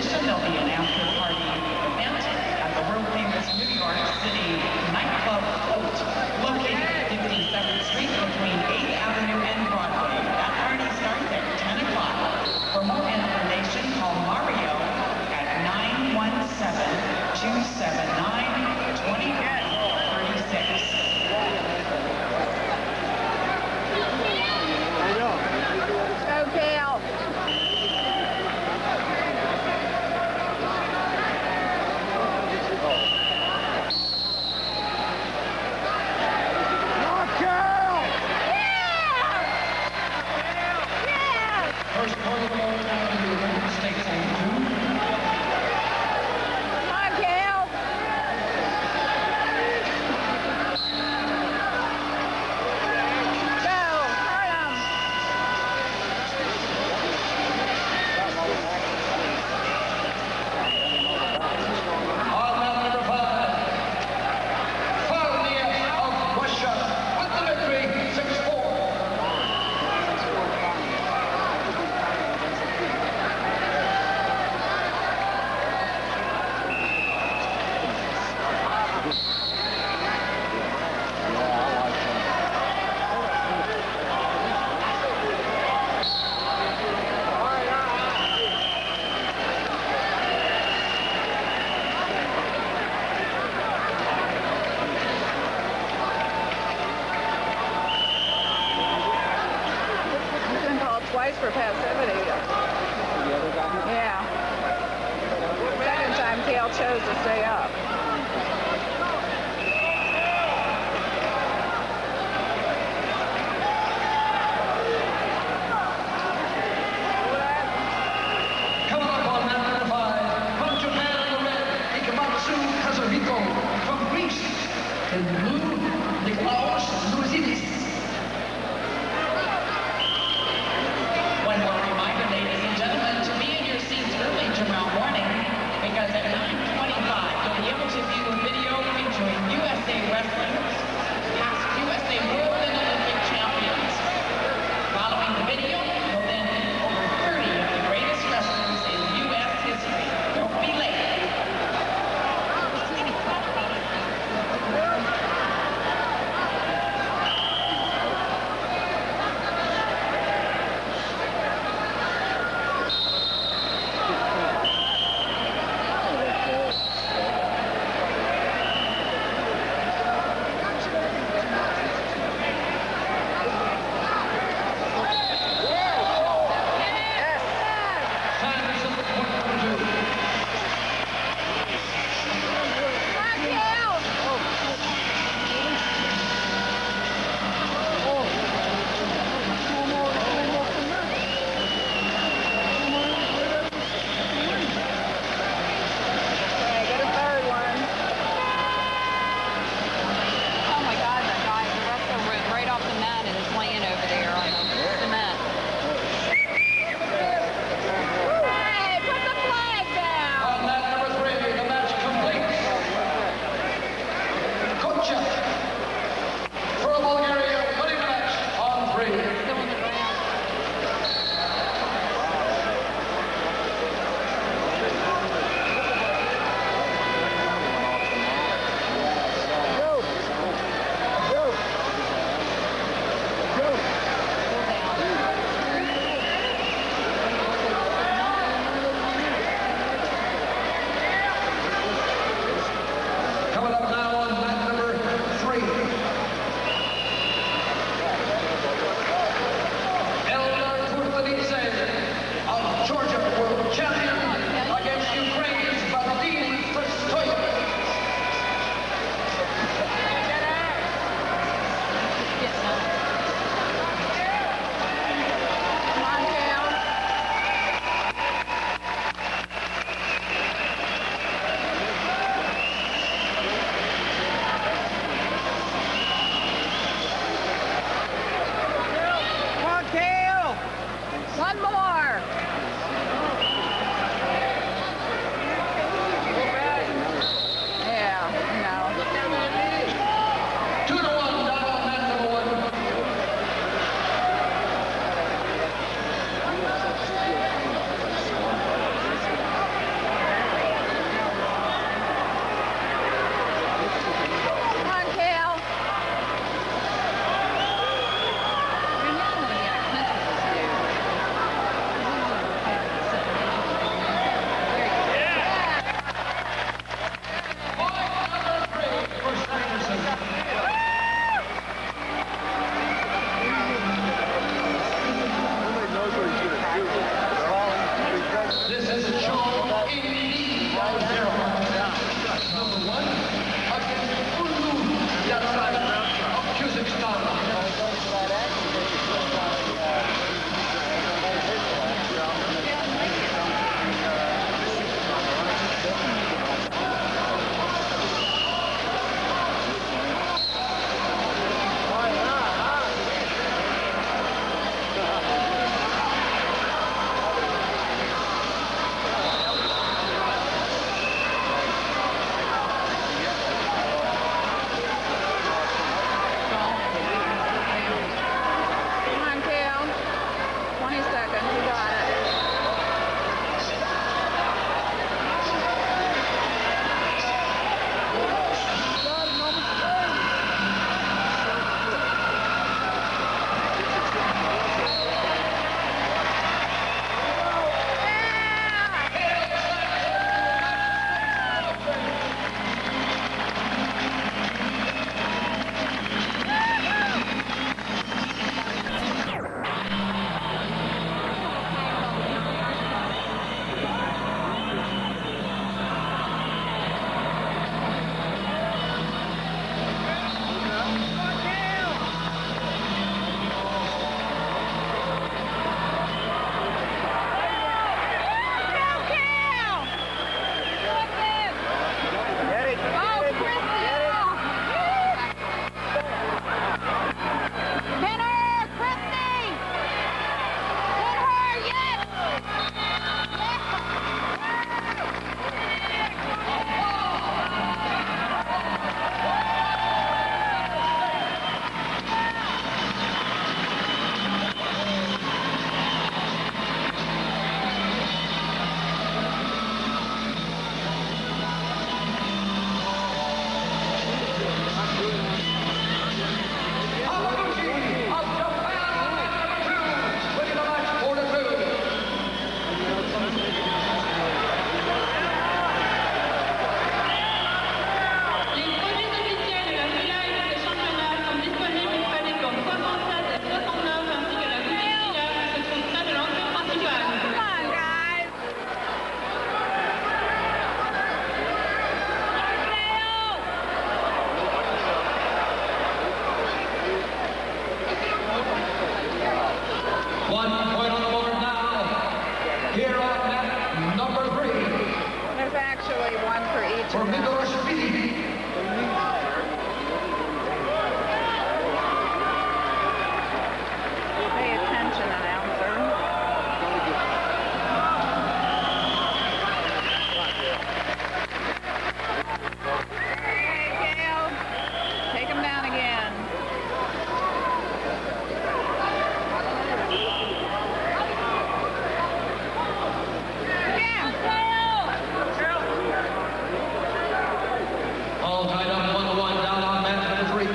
addition, there'll be an after-party event at the world-famous New York City nightclub Float, located at 52nd Street between 8th Avenue and Broadway. That party starts at 10 o'clock. For more information, call Mario at 917-279-2136. Go, Cael. First quarter ball down to the United States on 2. Come on, Cael. Go, hurt him. On lap number 5. Farnia of Russia with the victory, 6-4. He's been called twice for passivity. Yeah. Second time, Cael chose to stay up. Coming up on lap number 5, from Japan in the red, Ikematsu Kazuhiko. From Greece, in blue, Nikolaos Louisidis. One more reminder, ladies and gentlemen, to be in your seats early tomorrow morning, because at 9:25, you'll be able for Heber City. Pay attention, announcer. Okay, Cael. Take him down again. All tied up 1-1 down on match number 3.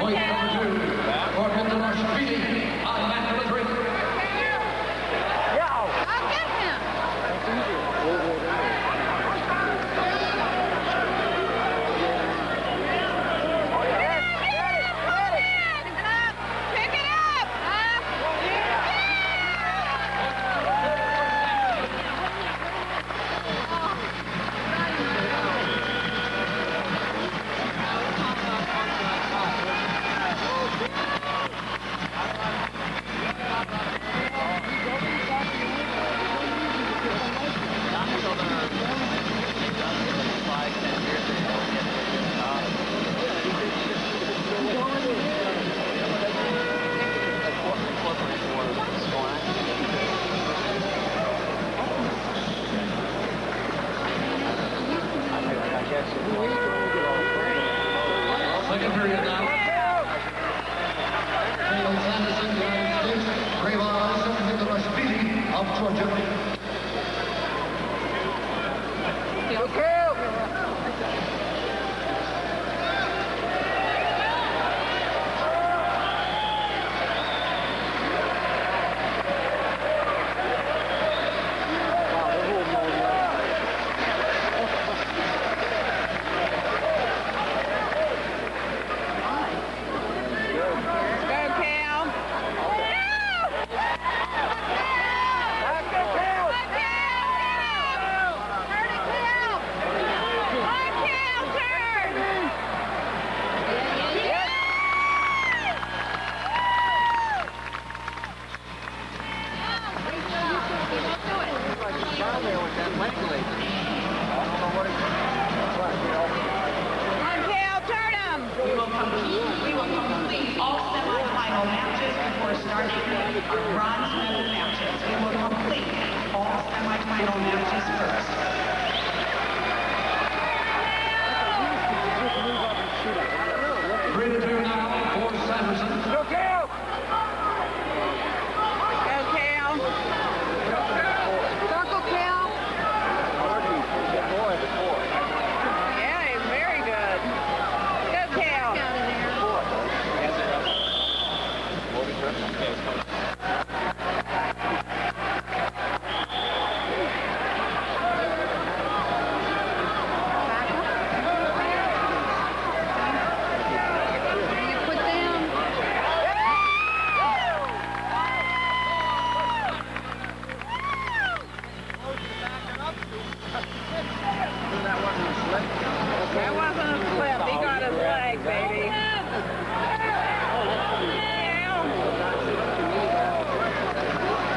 Point number 2 for Heber City on match number 3. Second period now. Cael Sanderson, United States. Heber City of Georgia. Bronze medal matches. We will complete all semifinal matches first. Three to two now for Sanderson. Go, Cael! Go, Cael. Circle, Cael. Yeah, he's very good. Go, Cael. That wasn't a slip. He got his leg, baby.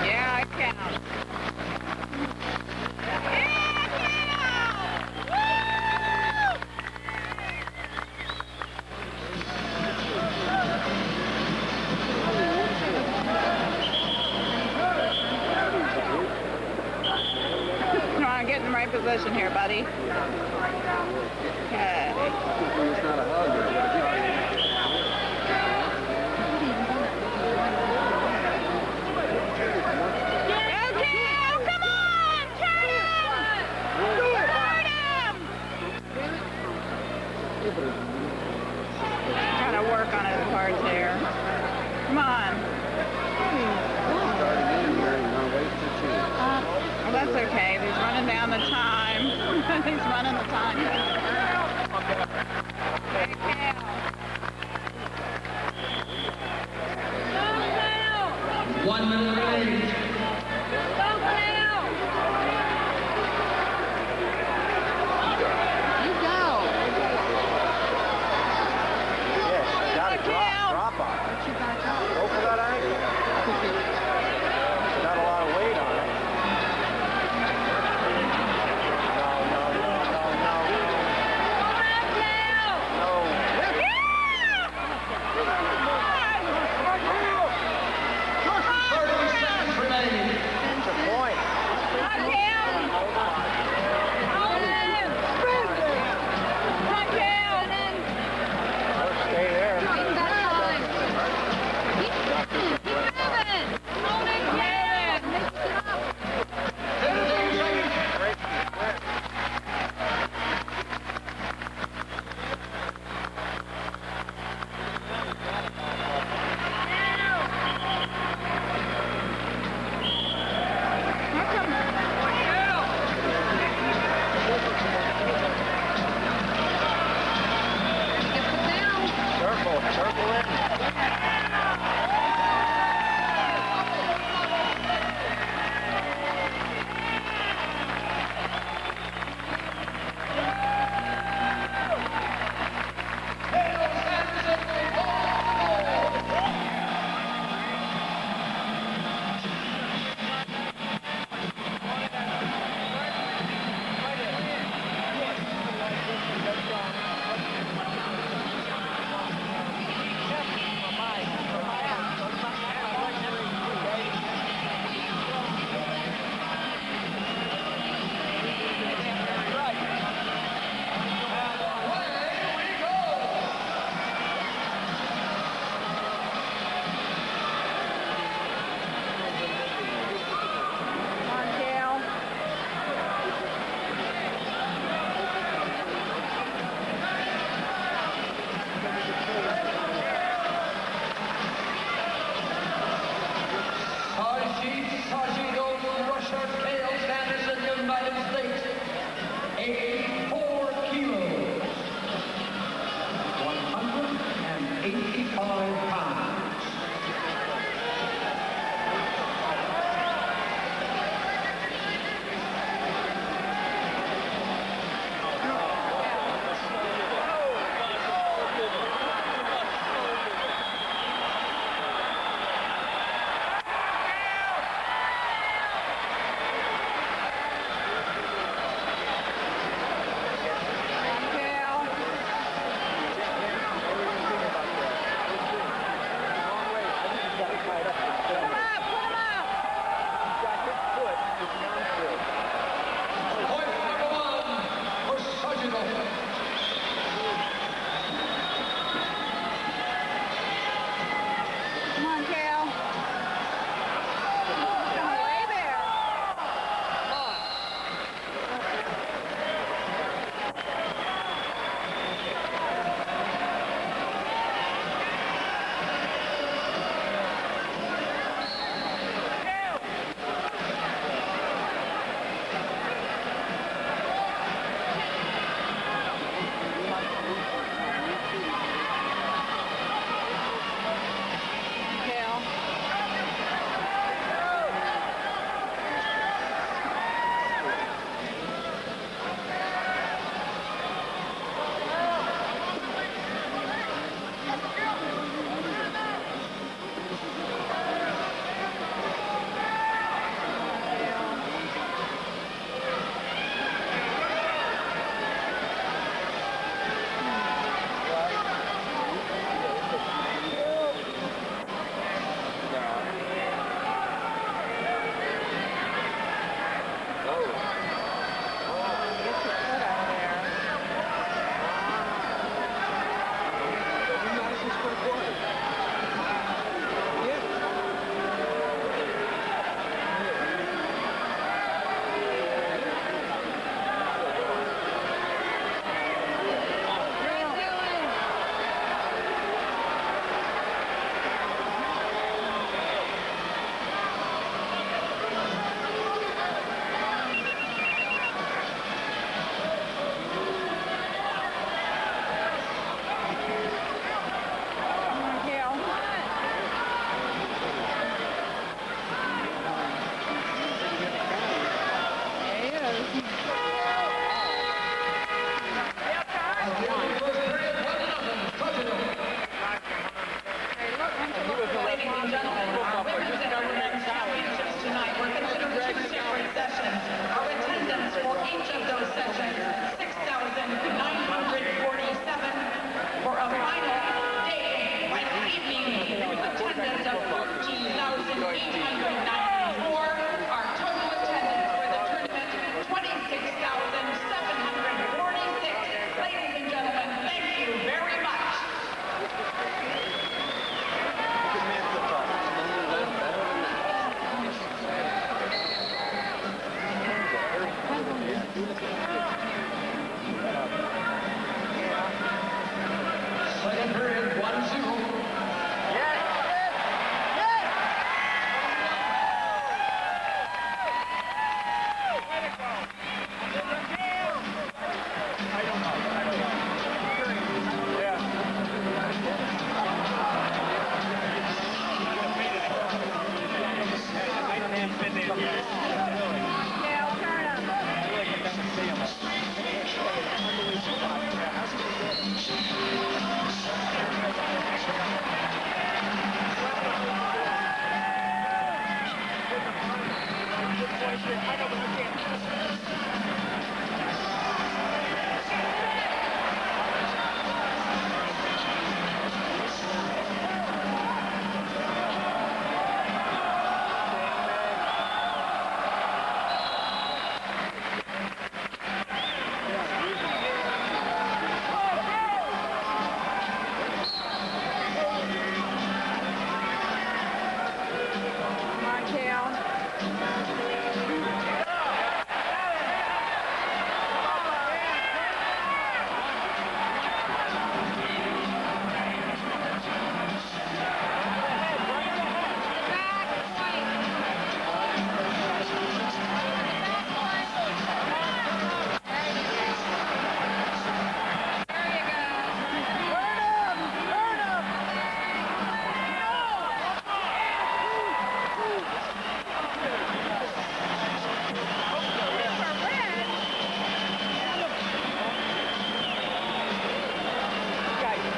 Yeah, it counts. Come on, get in the right position here, buddy. Okay. Trying to work on his part there. Come on. Well, that's okay. He's running down the time. He's running the time down. Hey, Cael. 1 minute remaining.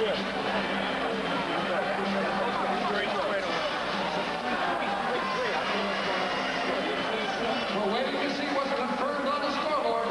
We're waiting to see what's confirmed on the scoreboard.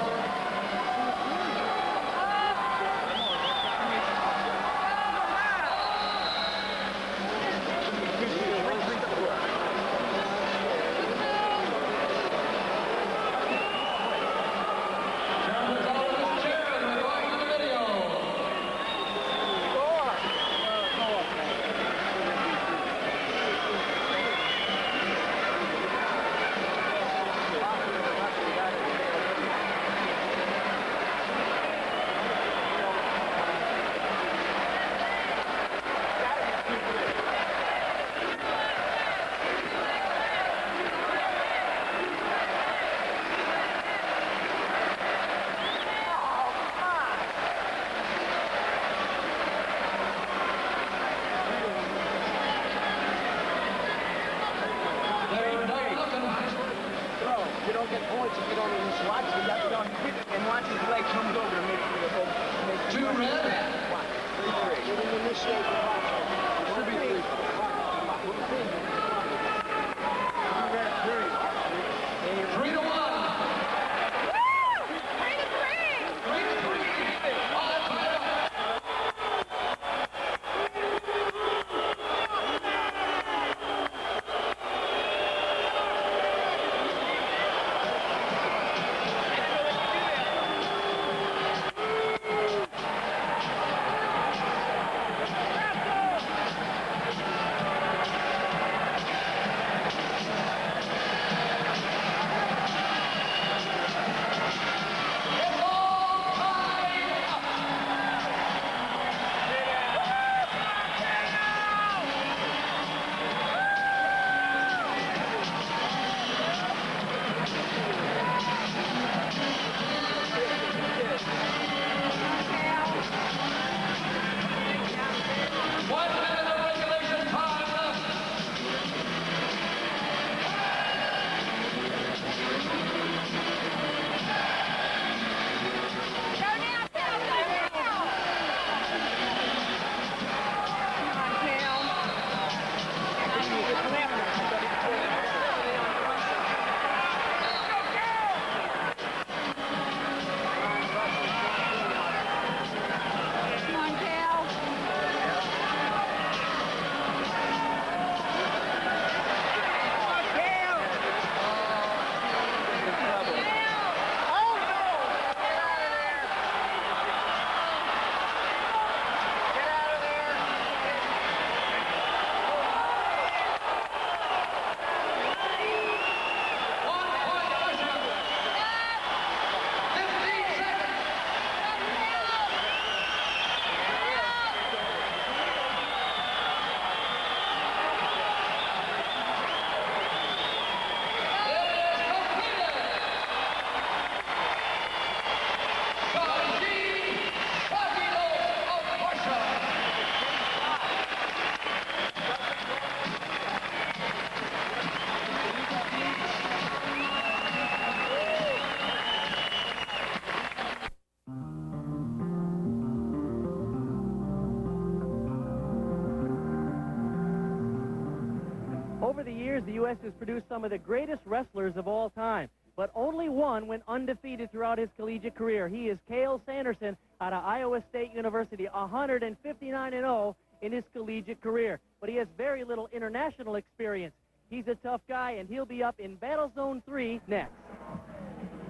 Over the years, the U.S. has produced some of the greatest wrestlers of all time, but only one went undefeated throughout his collegiate career. He is Cael Sanderson out of Iowa State University, 159-0 in his collegiate career, but he has very little international experience. He's a tough guy, and he'll be up in Battle Zone 3 next.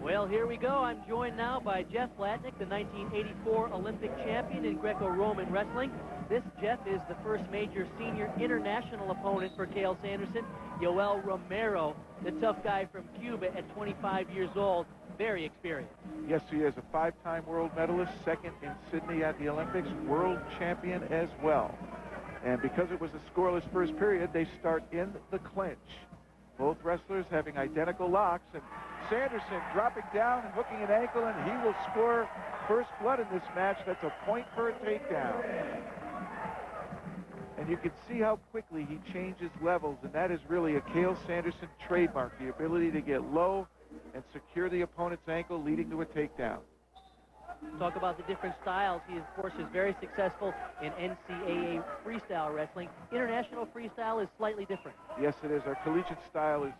Well, here we go. I'm joined now by Jeff Latnick, the 1984 Olympic champion in Greco-Roman wrestling. This, Jeff, is the first major senior international opponent for Cael Sanderson. Yoel Romero, the tough guy from Cuba at 25 years old, very experienced. Yes, he is a 5-time world medalist, second in Sydney at the Olympics, world champion as well. And because it was a scoreless first period, they start in the clinch. Both wrestlers having identical locks, and Sanderson dropping down and hooking an ankle, and he will score first blood in this match. That's a point for a takedown. And you can see how quickly he changes levels, and that is really a Cael Sanderson trademark, the ability to get low and secure the opponent's ankle, leading to a takedown. Talk about the different styles. He, of course, is very successful in NCAA freestyle wrestling. International freestyle is slightly different. Yes, it is. Our collegiate style is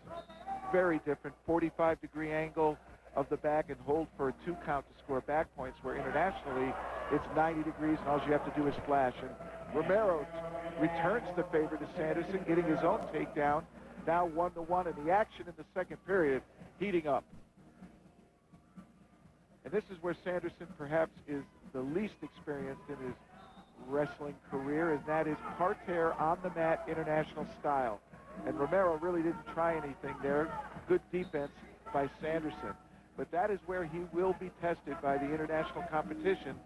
very different. 45-degree angle of the back and hold for a 2 count to score back points, where internationally it's 90 degrees and all you have to do is flash. And Romero returns the favor to Sanderson, getting his own takedown. Now 1-1, and the action in the second period heating up. And this is where Sanderson perhaps is the least experienced in his wrestling career, and that is parterre on the mat international style. And Romero really didn't try anything there. Good defense by Sanderson. But that is where he will be tested by the international competition.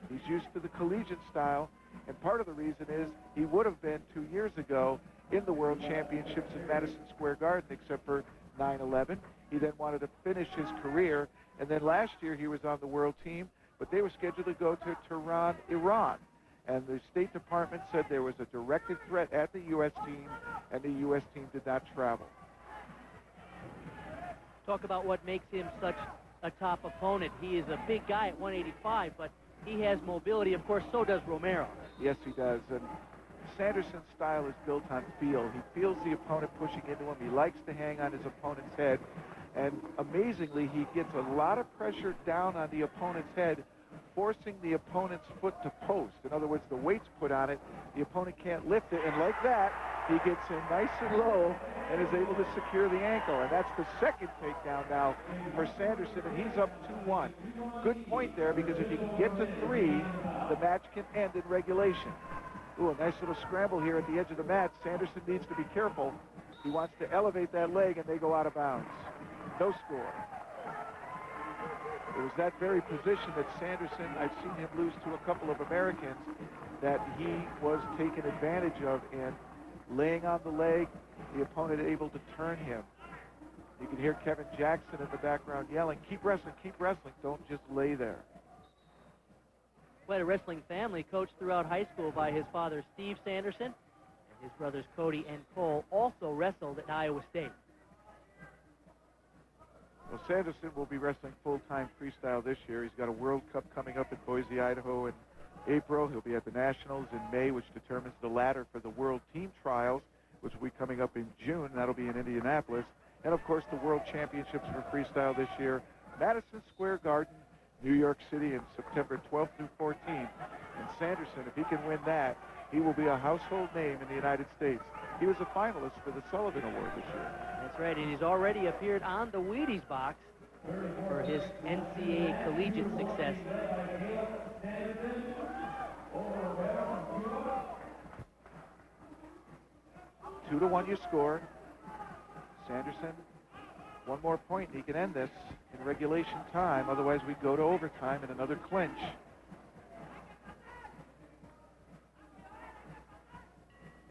He's used to the collegiate style, and part of the reason is he would have been 2 years ago in the World Championships in Madison Square Garden, except for 9/11. He then wanted to finish his career, and then last year he was on the world team, but they were scheduled to go to Tehran, Iran. And the State Department said there was a directed threat at the U.S. team, and the U.S. team did not travel. Talk about what makes him such a top opponent. He is a big guy at 185, but he has mobility. Of course, so does Romero. Yes, he does. And Sanderson's style is built on feel. He feels the opponent pushing into him. He likes to hang on his opponent's head. And amazingly, he gets a lot of pressure down on the opponent's head, forcing the opponent's foot to post. In other words, the weight's put on it. The opponent can't lift it. And like that, he gets in nice and low and is able to secure the ankle. And that's the second takedown now for Sanderson, and he's up 2-1. Good point there, because if he can get to 3, the match can end in regulation. Ooh, a nice little scramble here at the edge of the mat. Sanderson needs to be careful. He wants to elevate that leg, and they go out of bounds. No score. It was that very position that Sanderson, I've seen him lose to a couple of Americans, that he was taken advantage of in laying on the leg, the opponent able to turn him. You can hear Kevin Jackson in the background yelling, keep wrestling, don't just lay there. Quite a wrestling family, coached throughout high school by his father, Steve Sanderson, and his brothers Cody and Cole also wrestled at Iowa State. Well, Sanderson will be wrestling full-time freestyle this year. He's got a World Cup coming up in Boise, Idaho in April. He'll be at the Nationals in May, which determines the ladder for the World Team Trials, which will be coming up in June. That'll be in Indianapolis. And, of course, the World Championships for freestyle this year, Madison Square Garden, New York City, in September 12th through 14th. And Sanderson, if he can win that, he will be a household name in the United States. He was a finalist for the Sullivan Award this year. That's right, and he's already appeared on the Wheaties box for his NCAA collegiate success. Two to 1 you score. Sanderson, one more point, he can end this in regulation time. Otherwise, we go to overtime and another clinch.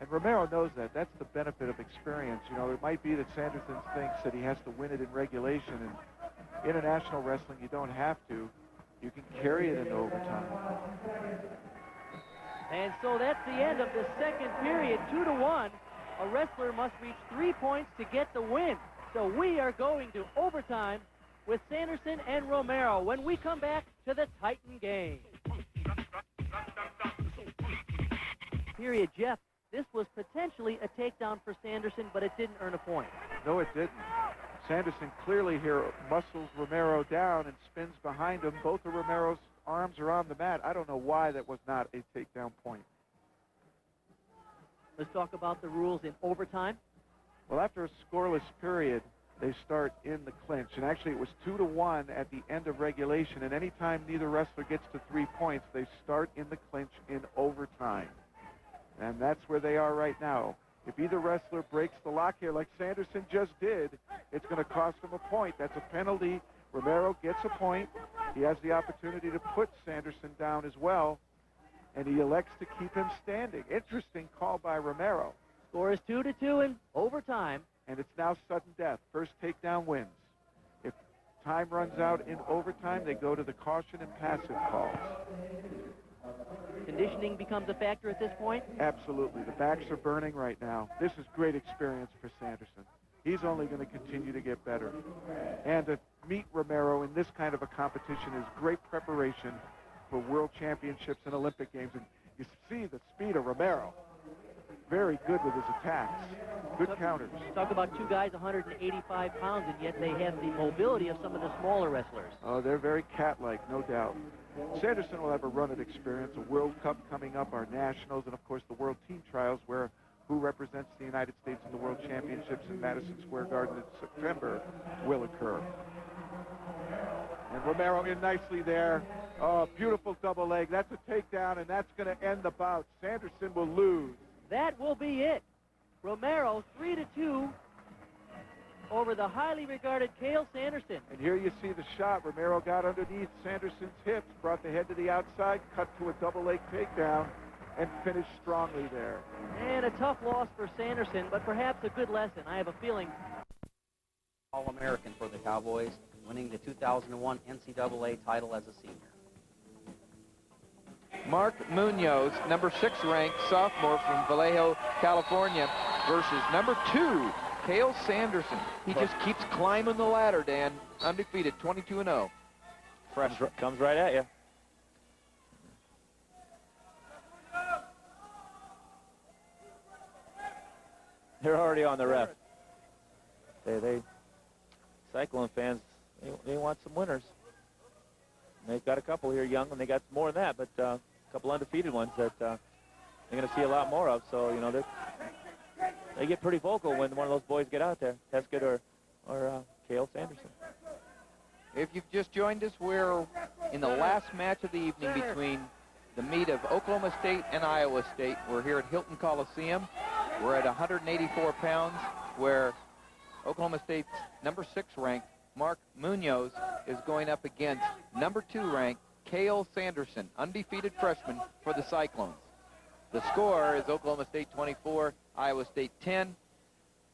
And Romero knows that. That's the benefit of experience. You know, it might be that Sanderson thinks that he has to win it in regulation. In international wrestling, you don't have to. You can carry it into overtime. And so that's the end of the second period, 2-1. A wrestler must reach 3 points to get the win. So we are going to overtime with Sanderson and Romero when we come back to the Titan game. Period, Jeff. This was potentially a takedown for Sanderson, but it didn't earn a point. No, it didn't. Sanderson clearly here muscles Romero down and spins behind him. Both of Romero's arms are on the mat. I don't know why that was not a takedown point. Let's talk about the rules in overtime. Well, after a scoreless period, they start in the clinch. And actually, it was 2-1 at the end of regulation. And anytime neither wrestler gets to 3 points, they start in the clinch in overtime. And that's where they are right now. If either wrestler breaks the lock here, like Sanderson just did, it's going to cost him a point. That's a penalty. Romero gets a point. He has the opportunity to put Sanderson down as well, and he elects to keep him standing. Interesting call by Romero. Score is 2-2 in overtime. And it's now sudden death. First takedown wins. If time runs out in overtime, they go to the caution and passive calls. Conditioning becomes a factor at this point? Absolutely. The backs are burning right now. This is great experience for Sanderson. He's only going to continue to get better. And meet Romero in this kind of a competition is great preparation for World Championships and Olympic Games. And you see the speed of Romero. Very good with his attacks. Good counters. Talk about two guys 185 pounds, and yet they have the mobility of some of the smaller wrestlers. Oh, they're very cat-like, no doubt. Sanderson will have a run of experience, a World Cup coming up, our nationals, and of course the World Team Trials, where who represents the United States in the World Championships in Madison Square Garden in September will occur. And Romero in nicely there. Oh, beautiful double leg. That's a takedown, and that's going to end the bout. Sanderson will lose. That will be it. Romero 3-2 over the highly regarded Cael Sanderson. And here you see the shot. Romero got underneath Sanderson's hips, brought the head to the outside, cut to a double leg takedown, and finished strongly there. And a tough loss for Sanderson, but perhaps a good lesson. I have a feeling. All-American for the Cowboys, winning the 2001 NCAA title as a senior. Mark Munoz, number 6 ranked sophomore from Vallejo, California, versus number 2, Cael Sanderson. He just keeps climbing the ladder, Dan. Undefeated, 22-0. Fresh comes right at you. They're already on the ref. They Cyclone fans, they want some winners. And they've got a couple here young, and they got more than that, but a couple undefeated ones that they're going to see a lot more of. So, you know, they get pretty vocal when one of those boys get out there, Heskett or Cael Sanderson. If you've just joined us, we're in the last match of the evening between the meet of Oklahoma State and Iowa State. We're here at Hilton Coliseum. We're at 184 pounds, where Oklahoma State's number 6 ranked Mark Munoz is going up against number 2 ranked Cael Sanderson, undefeated freshman for the Cyclones. The score is Oklahoma State 24, Iowa State 10.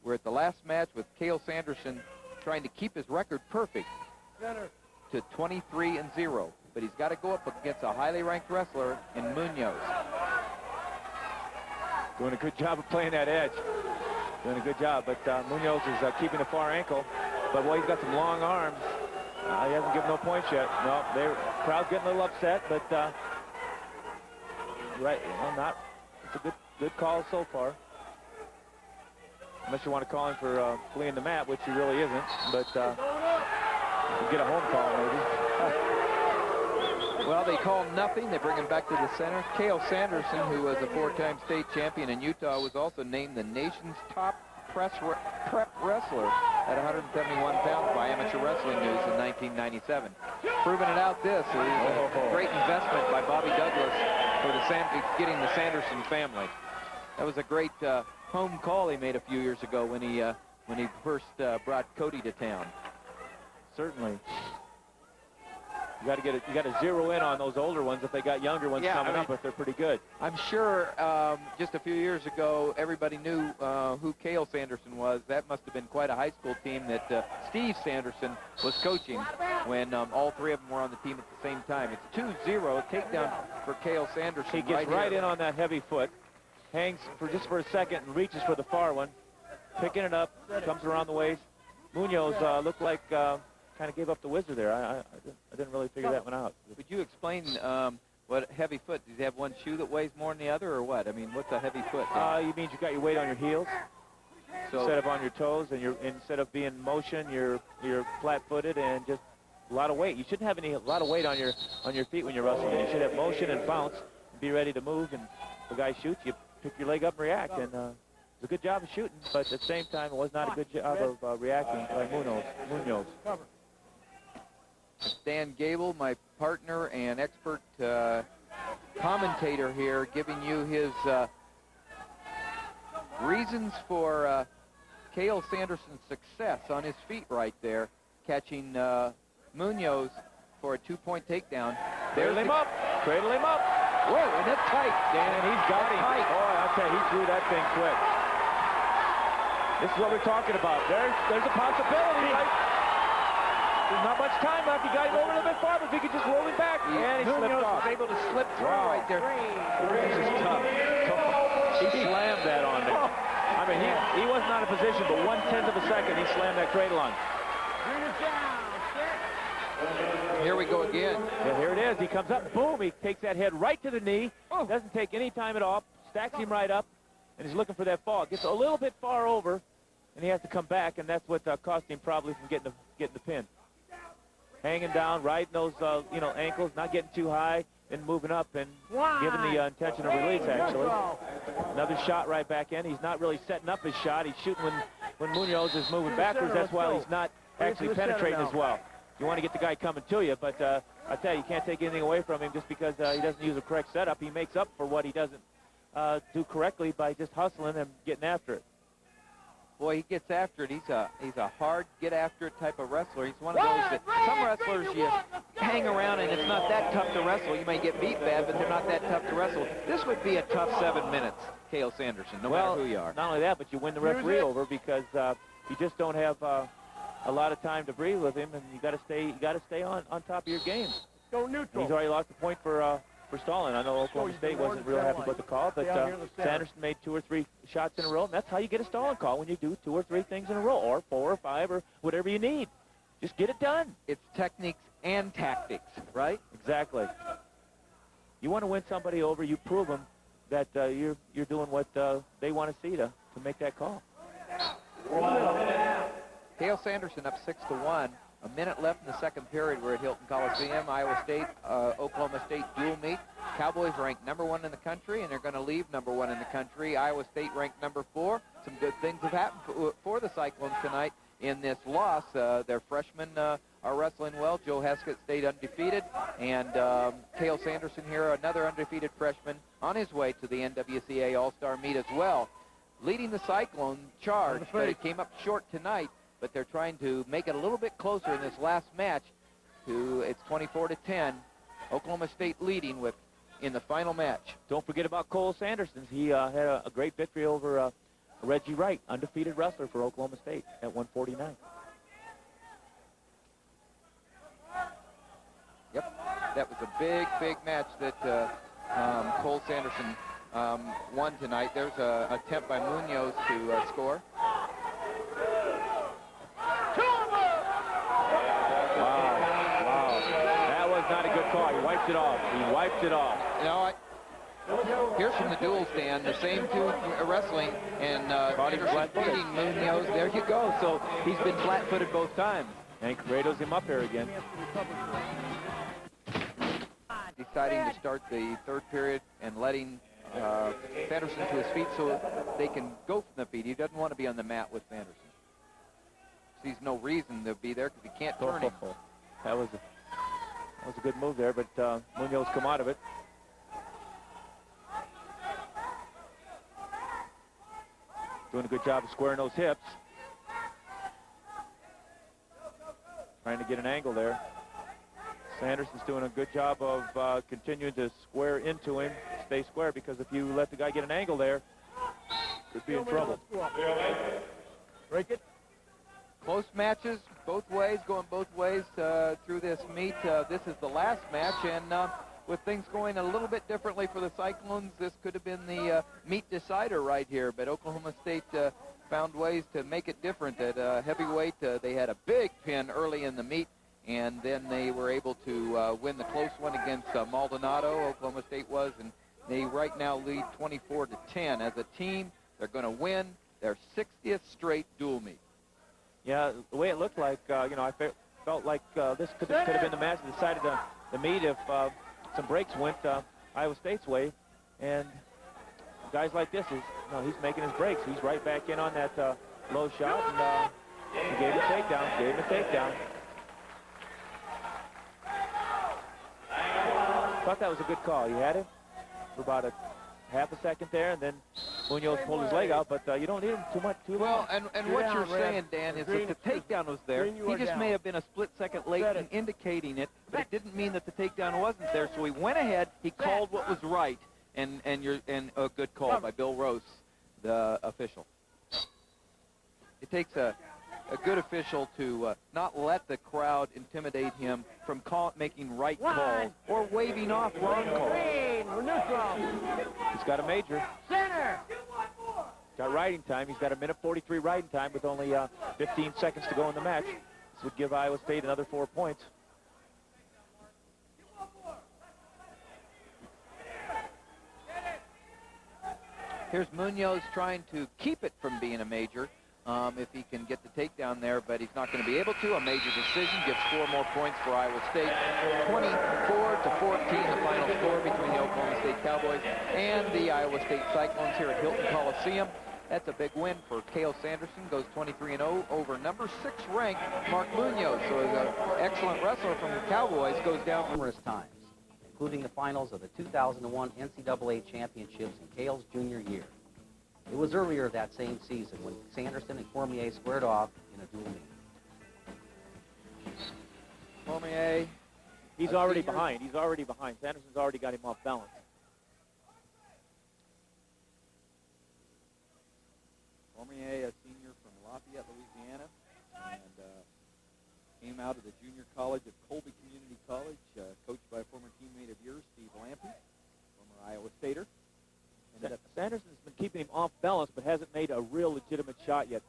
We're at the last match with Cael Sanderson trying to keep his record perfect to 23-0. But he's got to go up against a highly ranked wrestler in Munoz. Doing a good job of playing that edge. Doing a good job, but Munoz is keeping the far ankle. But, well, he's got some long arms. He hasn't given no points yet. No, the crowd's getting a little upset, but right, not. It's a good call so far. Unless you want to call him for fleeing the mat, which he really isn't. But you get a home call maybe. Well, they call nothing. They bring him back to the center. Cael Sanderson, who was a 4-time state champion in Utah, was also named the nation's top prep wrestler at 171 pounds by Amateur Wrestling News in 1997. Proving it out, this is a great investment by Bobby Douglas for getting the Sanderson family. That was a great home call he made a few years ago when he first brought Cody to town. Certainly. You got to zero in on those older ones if they got younger ones coming up, if they're pretty good. I'm sure just a few years ago, everybody knew who Cael Sanderson was. That must have been quite a high school team that Steve Sanderson was coaching when all 3 of them were on the team at the same time. It's 2-0, takedown for Cael Sanderson. He gets right in on that heavy foot, hangs for just for a second and reaches for the far one, picking it up, comes around the waist. Munoz looked like kind of gave up the whizzer there. I didn't really figure that one out. Would you explain what heavy foot? Does he have one shoe that weighs more than the other, or what? I mean, what's a heavy foot? You mean you got your weight on your heels instead of on your toes, and instead of being in motion, you're flat-footed and just a lot of weight. You shouldn't have a lot of weight on your feet when you're wrestling. You should have motion and bounce, and be ready to move. And if the guy shoots, you pick your leg up and react. And it's a good job of shooting, but at the same time, it was not a good job of reacting by Munoz. Dan Gable, my partner and expert commentator here, giving you his reasons for Cael Sanderson's success on his feet right there, catching Munoz for a 2-point takedown. Cradle him up. Whoa, and that's tight, Dan. And he's got him. Tight. Boy, I'll tell you, he threw that thing quick. This is what we're talking about. There's a possibility, right? There's not much time left. You got him over a little bit farther. If he could just roll him back. And he slipped off. Was able to slip through right there. This is tough. He slammed that on there. I mean, he wasn't out of position, but 1/10 of a second he slammed that cradle on. Bring it down. Here we go again. Yeah, here it is. He comes up, boom, he takes that head right to the knee. Doesn't take any time at all. Stacks him right up, and he's looking for that fall. Gets a little bit far over, and he has to come back, and that's what cost him probably from getting the pin. Hanging down, riding those ankles, not getting too high, and moving up, and giving the intention of release, actually. Another shot right back in. He's not really setting up his shot. He's shooting when Munoz is moving backwards. That's why he's not actually penetrating as well. You want to get the guy coming to you, but I tell you, you can't take anything away from him just because he doesn't use a correct setup. He makes up for what he doesn't do correctly by just hustling and getting after it. Boy, he gets after it. He's a hard get-after-it type of wrestler. He's one of those that some wrestlers you hang around and it's not that tough to wrestle. You may get beat bad, but they're not that tough to wrestle. This would be a tough 7 minutes, Cael Sanderson, no matter who you are. Not only that, but you win the referee over because you just don't have a lot of time to breathe with him, and you got to stay on top of your game. Go neutral. He's already lost a point for stalling. I know Oklahoma State wasn't real happy with the call, but Sanderson made 2 or 3 shots in a row, and that's how you get a stalling call, when you do 2 or 3 things in a row, or 4 or 5, or whatever you need. Just get it done. It's techniques and tactics, right? Exactly. You want to win somebody over, you prove them that you're doing what they want to see to make that call. Cael Sanderson up 6-1. A minute left in the second period. We're at Hilton Coliseum. Iowa State, Oklahoma State dual meet. Cowboys ranked #1 in the country, and they're going to leave #1 in the country. Iowa State ranked #4. Some good things have happened for the Cyclones tonight in this loss. Their freshmen are wrestling well. Joe Heskett stayed undefeated, and Cael Sanderson here, another undefeated freshman, on his way to the NWCA All-Star meet as well. Leading the Cyclone charge, but it came up short tonight. But they're trying to make it a little bit closer in this last match. It's 24-10. Oklahoma State leading in the final match. Don't forget about Cael Sanderson. He had a great victory over Reggie Wright, undefeated wrestler for Oklahoma State at 149. Yep, that was a big match that Cael Sanderson won tonight. There's an attempt by Munoz to score. Not a good call. He wiped it off. He wiped it off. You know, here's from the dual stand, the same two wrestling, and Sanderson beating Munoz. There you go. So he's been flat-footed both times. And Kratos him up here again. Deciding to start the third period and letting Sanderson to his feet so they can go from the feet. He doesn't want to be on the mat with Sanderson. Sees no reason to be there because he can't turn him. That was a good move there, but Munoz come out of it. Doing a good job of squaring those hips. Trying to get an angle there. Sanderson's doing a good job of continuing to square into him, stay square, because if you let the guy get an angle there, could be in trouble. Break it. Close matches, both ways, going both ways through this meet. This is the last match, and with things going a little bit differently for the Cyclones, this could have been the meet decider right here, but Oklahoma State found ways to make it different. At heavyweight, they had a big pin early in the meet, and then they were able to win the close one against Maldonado. Oklahoma State was, and they right now lead 24-10. As a team, they're going to win their 60th straight dual meet. Yeah, the way it looked like, I felt like this could have been the match that decided the meet if some breaks went Iowa State's way. And guys like this, he's making his breaks. He's right back in on that low shot, and he gave him a takedown, Thought that was a good call. He had him for about a half a second there, and then Munoz pulled his leg out, but you don't need him too long. Well, and what you're saying, Dan, is that the takedown was there. He just may have been a split second late in indicating it, but it didn't mean that the takedown wasn't there. So he went ahead, he called what was right, and a good call by Bill Rose, the official. It takes a good official to not let the crowd intimidate him from making right calls or waving off wrong calls. He's got a major. Center. Got riding time. He's got a minute 43 riding time with only 15 seconds to go in the match. This would give Iowa State another 4 points. Here's Munoz trying to keep it from being a major. If he can get the takedown there, but he's not going to be able to. A major decision gives 4 more points for Iowa State. 24-14, the final score between the Oklahoma State Cowboys and the Iowa State Cyclones here at Hilton Coliseum. That's a big win for Cael Sanderson. Goes 23-0 over number 6 ranked Mark Munoz. So an excellent wrestler from the Cowboys goes down numerous times, including the finals of the 2001 NCAA championships in Cael's junior year. It was earlier that same season when Sanderson and Cormier squared off in a dual meet. Cormier, he's already behind. He's already behind. Sanderson's already got him off balance. Cormier, a senior from Lafayette, Louisiana, and came out of the junior college at Colby Community College, coached by a former teammate of yours, Steve Lampe, former Iowa Stater. Sanderson's been keeping him off balance, but hasn't made a real legitimate shot yet.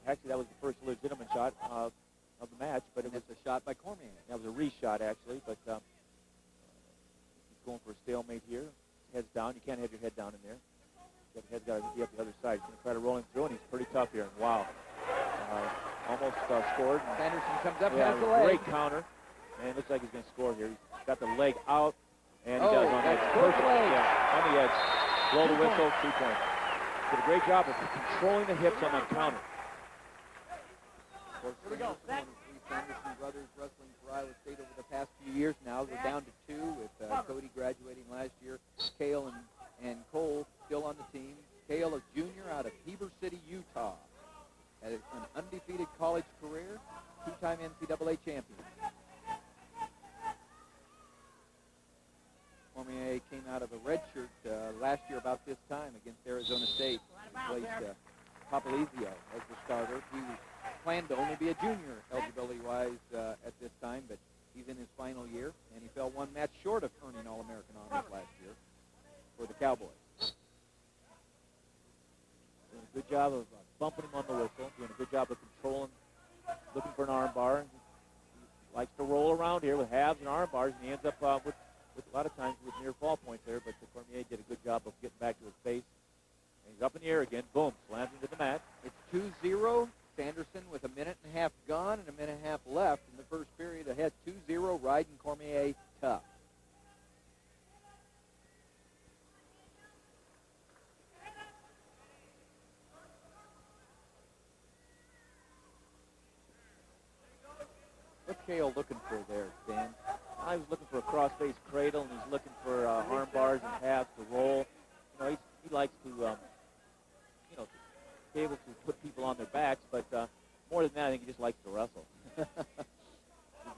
Actually, that was the first legitimate shot of the match, but it was a shot by Cormier. That was a re-shot, actually, but he's going for a stalemate here. Head's down. You can't have your head down in there. Your head's got to be up the other side. He's going to try to roll him through, and he's pretty tough here. And wow, almost scored. Sanderson comes up, yeah, has the leg. Great counter, and it looks like he's going to score here. He's got the leg out, and he does on the edge. Perfect. Yeah, on the edge. Blow the whistle, 2 points. Did a great job of controlling the hips on that counter. Here we go. Sanderson brothers wrestling for Iowa State over the past few years now. They're down to 2 with Cody graduating last year. Cael and Cole still on the team. Cael, a junior out of Heber City, Utah. Had an undefeated college career, 2-time NCAA champion. Cormier came out of a red shirt last year about this time against Arizona State. He placed Papalizio as the starter. He planned to only be a junior eligibility-wise at this time, but he's in his final year, and he fell 1 match short of earning All-American honors last year for the Cowboys. Doing a good job of bumping him on the whistle, doing a good job of controlling, looking for an arm bar. He likes to roll around here with halves and arm bars, and he ends up with a lot of times with near fall points there, but Cormier did a good job of getting back to his base. And he's up in the air again. Boom, slams into the mat. It's 2-0. Sanderson with a minute and a half gone and a minute and a half left in the first period. Ahead 2-0, riding Cormier tough. What's Cael looking for there, Dan? I was looking for a cross-face cradle, and he's looking for arm bars and halves to roll. You know, he likes to, be able to put people on their backs, but more than that, I think he just likes to wrestle. He's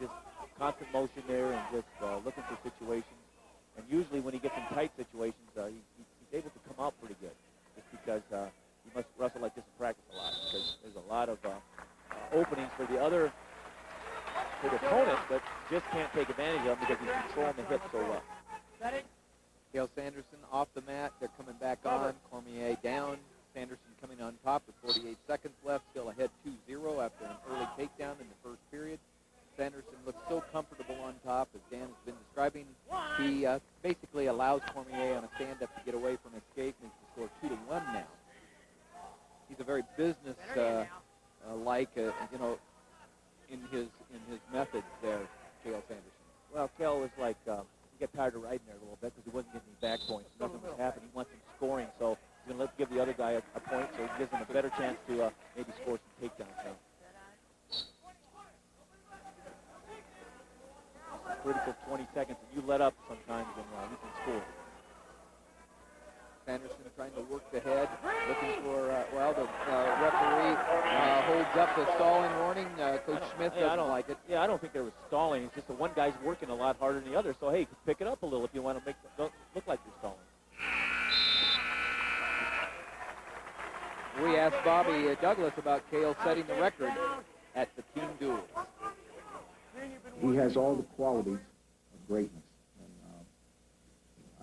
just constant motion there and just looking for situations. And usually when he gets in tight situations, he's able to come out pretty good, just because he must wrestle like this in practice a lot, because there's a lot of openings for the opponent, but just can't take advantage of them because he's controlling the hips so well. Cael Sanderson off the mat. They're coming back on. Cormier down. Sanderson coming on top with 48 seconds left. Still ahead 2-0 after an early takedown in the first period. Sanderson looks so comfortable on top, as Dan has been describing. He basically allows Cormier on a stand-up to get away from escape, and he's to score 2-1 now. He's a very business-like, in his methods there, Cael Sanderson. Well, Cael was like, he got tired of riding there a little bit because he wasn't getting any back points. Nothing was happening. He wants him scoring, so he's going to give the other guy a point, so he gives him a better chance to maybe score some takedowns. So. Critical 20 seconds, and you let up sometimes, and you can score. Sanderson trying to work the head, looking for, the referee holds up the stalling warning. Coach Smith doesn't like it. Yeah, I don't think there was stalling. It's just the one guy's working a lot harder than the other, so, hey, pick it up a little if you want to don't look like you're stalling. We asked Bobby Douglas about Cael setting the record at the team duels. He has all the qualities of greatness. And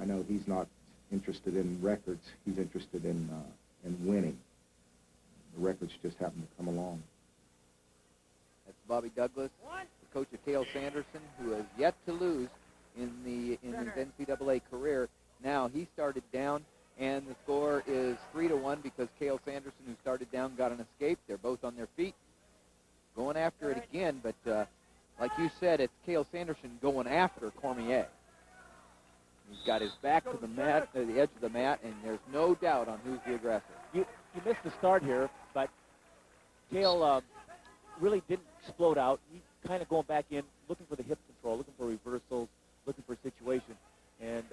I know he's not interested in records. He's interested in winning. The records just happen to come along. That's Bobby Douglas, the coach of Cael Sanderson, who has yet to lose in his NCAA career. Now he started down, and the score is said, it's Cael Sanderson going after Cormier. He's got his back to the mat, the edge of the mat, and there's no doubt on who's the aggressor. You missed the start here, but Cael really didn't explode out. He's kind of going back in, looking for the hip control, looking for reversals, looking for a situation. And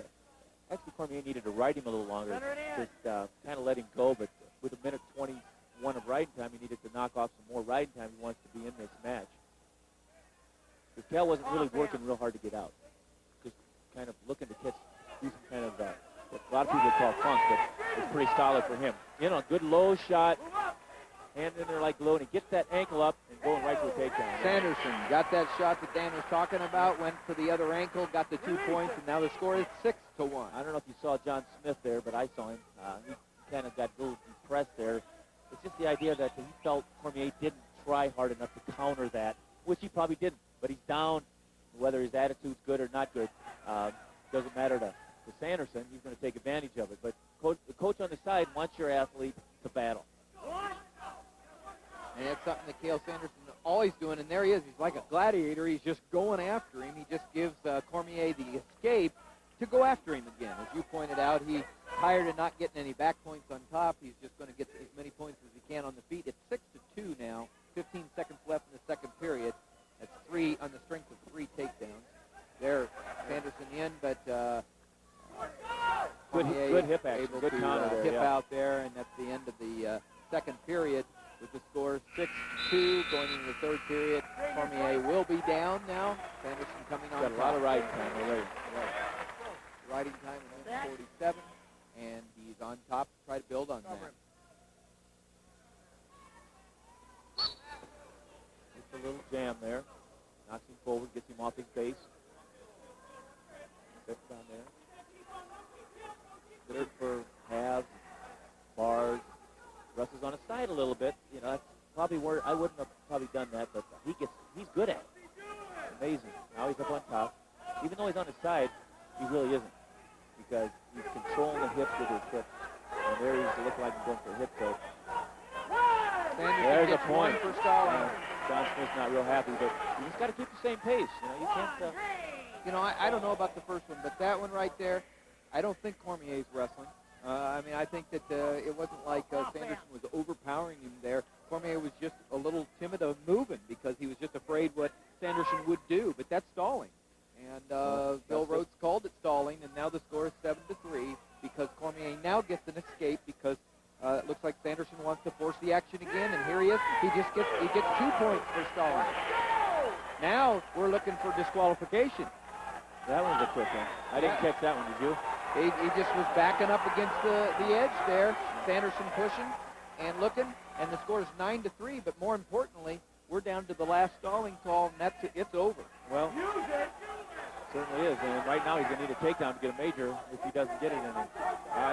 actually, Cormier needed to ride him a little longer, just kind of let him go. But with a minute 21 of riding time, he needed to knock off some more riding time. He wants to be in this match. But Cael wasn't really working real hard to get out, just kind of looking to do some kind of what a lot of people call funk, but it's pretty solid for him. You know, good low shot, hand in there like glue, and he gets that ankle up and going right to a takedown. Sanderson got that shot that Dan was talking about, went for the other ankle, got the 2 points, and now the score is 6-1. I don't know if you saw John Smith there, but I saw him. He kind of got a little depressed there. It's just the idea that he felt Cormier didn't try hard enough to counter that, which he probably didn't. But he's down. Whether his attitude's good or not good doesn't matter to Sanderson. He's going to take advantage of it. But the coach on the side wants your athlete to battle. And that's something that Cael Sanderson is always doing, and there he is. He's like a gladiator. He's just going after him. He just gives Cormier the escape to go after him again. As you pointed out, he's tired of not getting any back points on top. He's just going to get as many points as he can on the feet. It's 6-2 now, 15 seconds left in the second period. That's 3 on the strength of 3 takedowns. There, Sanderson in, but good hip action, able good to counter there, hip yeah. out there, and that's the end of the second period with the score 6-2 going into the third period. Cormier will be down now. Sanderson coming on. Got a lot of riding time already. Right. Riding time is 47, and he's on top to try to build on that. Just a little jam there. Knocks him forward, gets him off his base. Sits down there. Good for halves, bars. Wrestles on his side a little bit. You know, that's probably where I wouldn't have probably done that, but he's good at it. Amazing. Now he's up on top. Even though he's on his side, he really isn't, because he's controlling the hips with his hips. And there he's looking like he's going for a hip toe. There's a point. For stalling. John Smith's not real happy, but you just got to keep the same pace. You know, you can't. You know, I don't know about the first one, but that one right there, I don't think Cormier's wrestling. I mean, I think that it wasn't like Sanderson was overpowering him there. Cormier was just a little timid of moving because he was just afraid what Sanderson would do, but that's stalling. And Bill Rhodes called it stalling, and now the score is 7-3 because Cormier now gets an escape because it looks like Sanderson wants to force the action again, and here he is. He gets 2 points for stalling. Now we're looking for disqualification. That one's a quick one. I didn't catch that one, did you? He just was backing up against the edge there. Sanderson pushing and looking, and the score is 9-3. But more importantly, we're down to the last stalling call, and it's over. Well, certainly is. And right now he's going to need a takedown to get a major if he doesn't get it in him.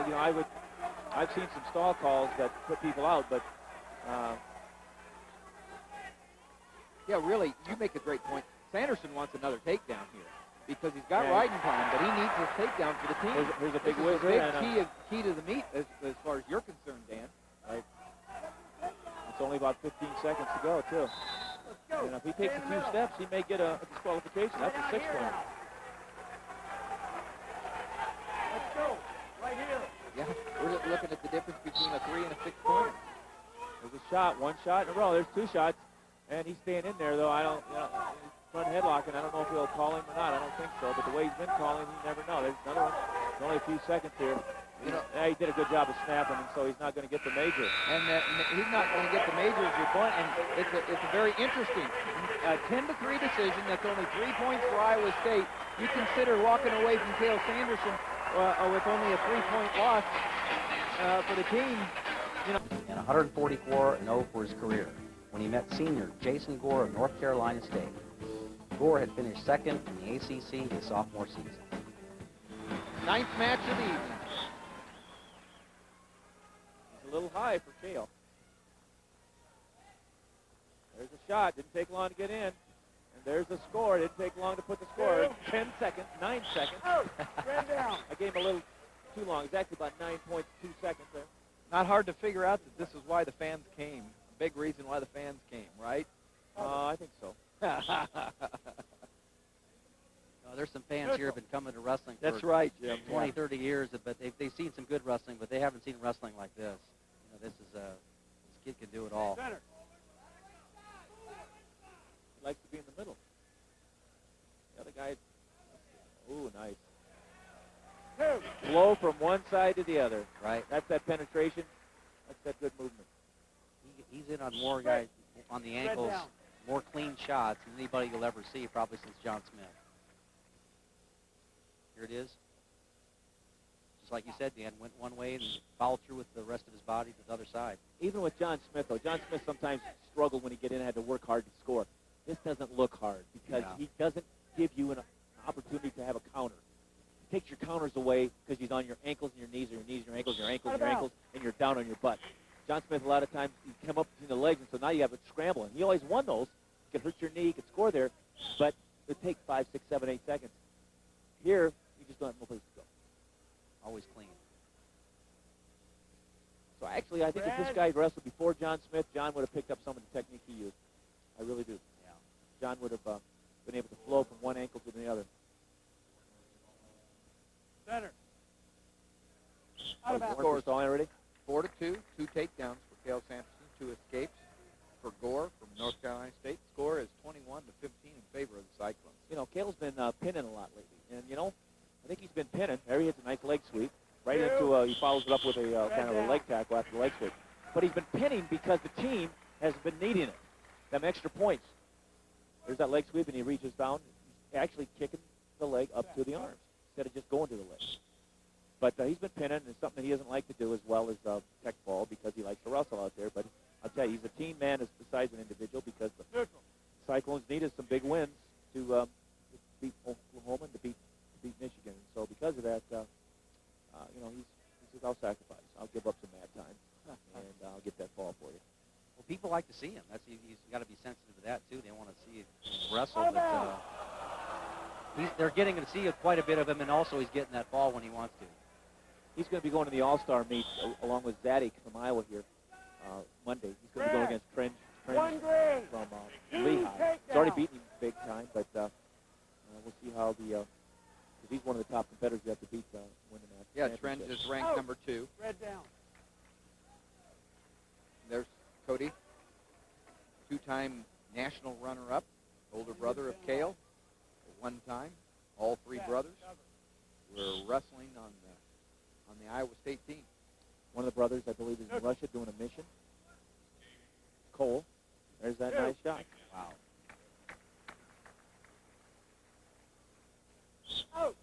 You know, I've seen some stall calls that put people out, but yeah, really, you make a great point. Sanderson wants another takedown here, because he's got riding time, but he needs his takedown for the team. Here's a big This is a whiz. big key to the meet as far as you're concerned, Dan. Right. It's only about 15 seconds to go, too. And if he takes a few steps, he may get a disqualification. That's a 6-point. Let's go. Right here. Yeah, we're looking at the difference between a 3 and a 6-point. There's a shot, one shot in a row. There's 2 shots, and he's staying in there, though. He's front headlock, and I don't know if he'll call him or not. I don't think so, but the way he's been calling, you never know. There's another one. There's only a few seconds here. You know, he did a good job of snapping, and so he's not going to get the major. And he's not going to get the major, as your point, and it's a very interesting 10-3 decision. That's only 3 points for Iowa State. You consider walking away from Cael Sanderson with only a 3-point loss for the team. You know, and 144-0 for his career when he met senior Jason Gore of North Carolina State. Gore had finished second in the ACC his sophomore season. 9th match of the evening. He's a little high for Cael. There's a shot. Didn't take long to get in. And there's the score. Didn't take long to put the score. 10 seconds, 9 seconds. I gave him a little too long. It's actually about 9.2 seconds there. Not hard to figure out that this is why the fans came. A big reason why the fans came, right? I think so. There's some fans here have been coming to wrestling That's for right, Jim. 20, 30 years, but they've seen some good wrestling, but they haven't seen wrestling like this. This kid can do it all. Center. He likes to be in the middle. The other guy, ooh, nice. Flow from one side to the other. Right. That's that penetration. That's that good movement. He's in on more guys on the ankles, more clean shots than anybody you'll ever see, probably since John Smith. Here it is. Just like you said, Dan, went one way and followed through with the rest of his body to the other side. Even with John Smith, though, John Smith sometimes struggled when he get in and had to work hard to score. This doesn't look hard because he doesn't give you an opportunity to have a counter. He takes your counters away because he's on your ankles and your knees, or your knees and your ankles, your ankles and your ankles, and you're down on your butt. John Smith, a lot of times, he come up between the legs, and so now you have a scramble. And he always won those. You could hurt your knee, you could score there, but it takes 5, 6, 7, 8 seconds. Here, you just don't have no place to go. Always clean. So actually, I think if this guy wrestled before John Smith, John would have picked up some of the technique he used. I really do. Yeah. John would have been able to flow from one ankle to the other. Center. Out of bounds. Scores already. 4-2, 2 takedowns for Cael Sanderson, 2 escapes for Gore from North Carolina State. Score is 21-15 in favor of the Cyclones. You know, Cael's been pinning a lot lately, and you know, I think he's been pinning. There he hits a nice leg sweep. Right into he follows it up with a kind of a leg tackle after the leg sweep. But he's been pinning because the team has been needing it. Them extra points. There's that leg sweep, and he reaches down. He's actually kicking the leg up to the arms instead of just going to the leg. But he's been pinning, and it's something he doesn't like to do as well as tech ball because he likes to wrestle out there. But I'll tell you, he's a team man besides an individual because the Cyclones needed some big wins to beat Oklahoma and to beat Michigan. And so because of that, you know, he says, I'll sacrifice. I'll give up some mat time, and I'll get that ball for you. Well, people like to see him. He's got to be sensitive to that, too. They want to see him wrestle. But they're getting to see quite a bit of him, and also he's getting that ball when he wants to. He's going to be going to the All-Star meet along with Zadig from Iowa here Monday. He's going to be going against Trench from Lehigh. He's already beaten him big time, but we'll see how because he's one of the top competitors you have to beat to win the match. Yeah, Trent is ranked number 2. Red down. There's Cody, 2-time national runner-up, older brother of Cael, one time. All 3 brothers were wrestling on the Iowa State team. One of the brothers, I believe, is in Russia doing a mission. Cole, there's that nice shot. Wow. It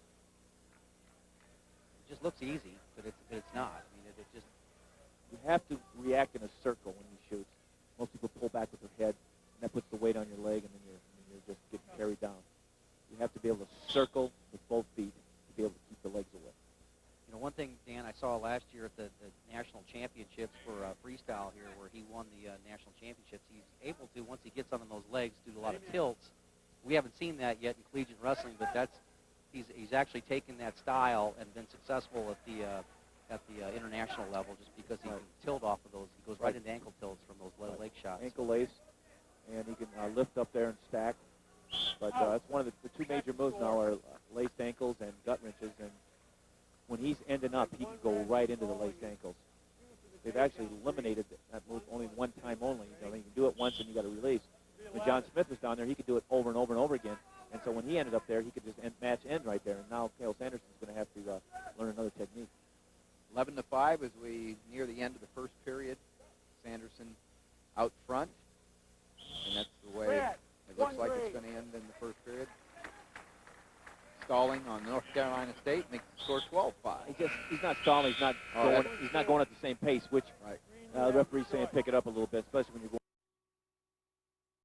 just looks easy, but it's not. I mean, it just. You have to react in a circle when you shoot. Most people pull back with their head, and that puts the weight on your leg, and then you're just getting carried down. You have to be able to circle with both feet to be able to keep the legs away. You know, one thing, Dan, I saw last year at the national championships for freestyle here, where he won the national championships, he's able to, once he gets on those legs, do a lot of tilts. We haven't seen that yet in collegiate wrestling, but he's actually taken that style and been successful at the international level just because he can tilt off of those. He goes right into ankle tilts from those low leg shots. Ankle lace, and he can lift up there and stack. But that's one of the 2 major moves now are laced ankles and gut wrenches. And when he's ending up, he can go right into the laced ankles. They've actually eliminated that move only one time only. You know, you can do it once and you got to release. When John Smith was down there, he could do it over and over and over again. And so when he ended up there, he could just match end right there. And now Cael Sanderson's going to have to learn another technique. 11-5 as we near the end of the first period. Sanderson out front, and that's the way it looks like it's going to end in the first period. Stalling on North Carolina State makes the score 12-5. He's not stalling. He's not going at the same pace, which the referee's saying pick it up a little bit, especially when you're going.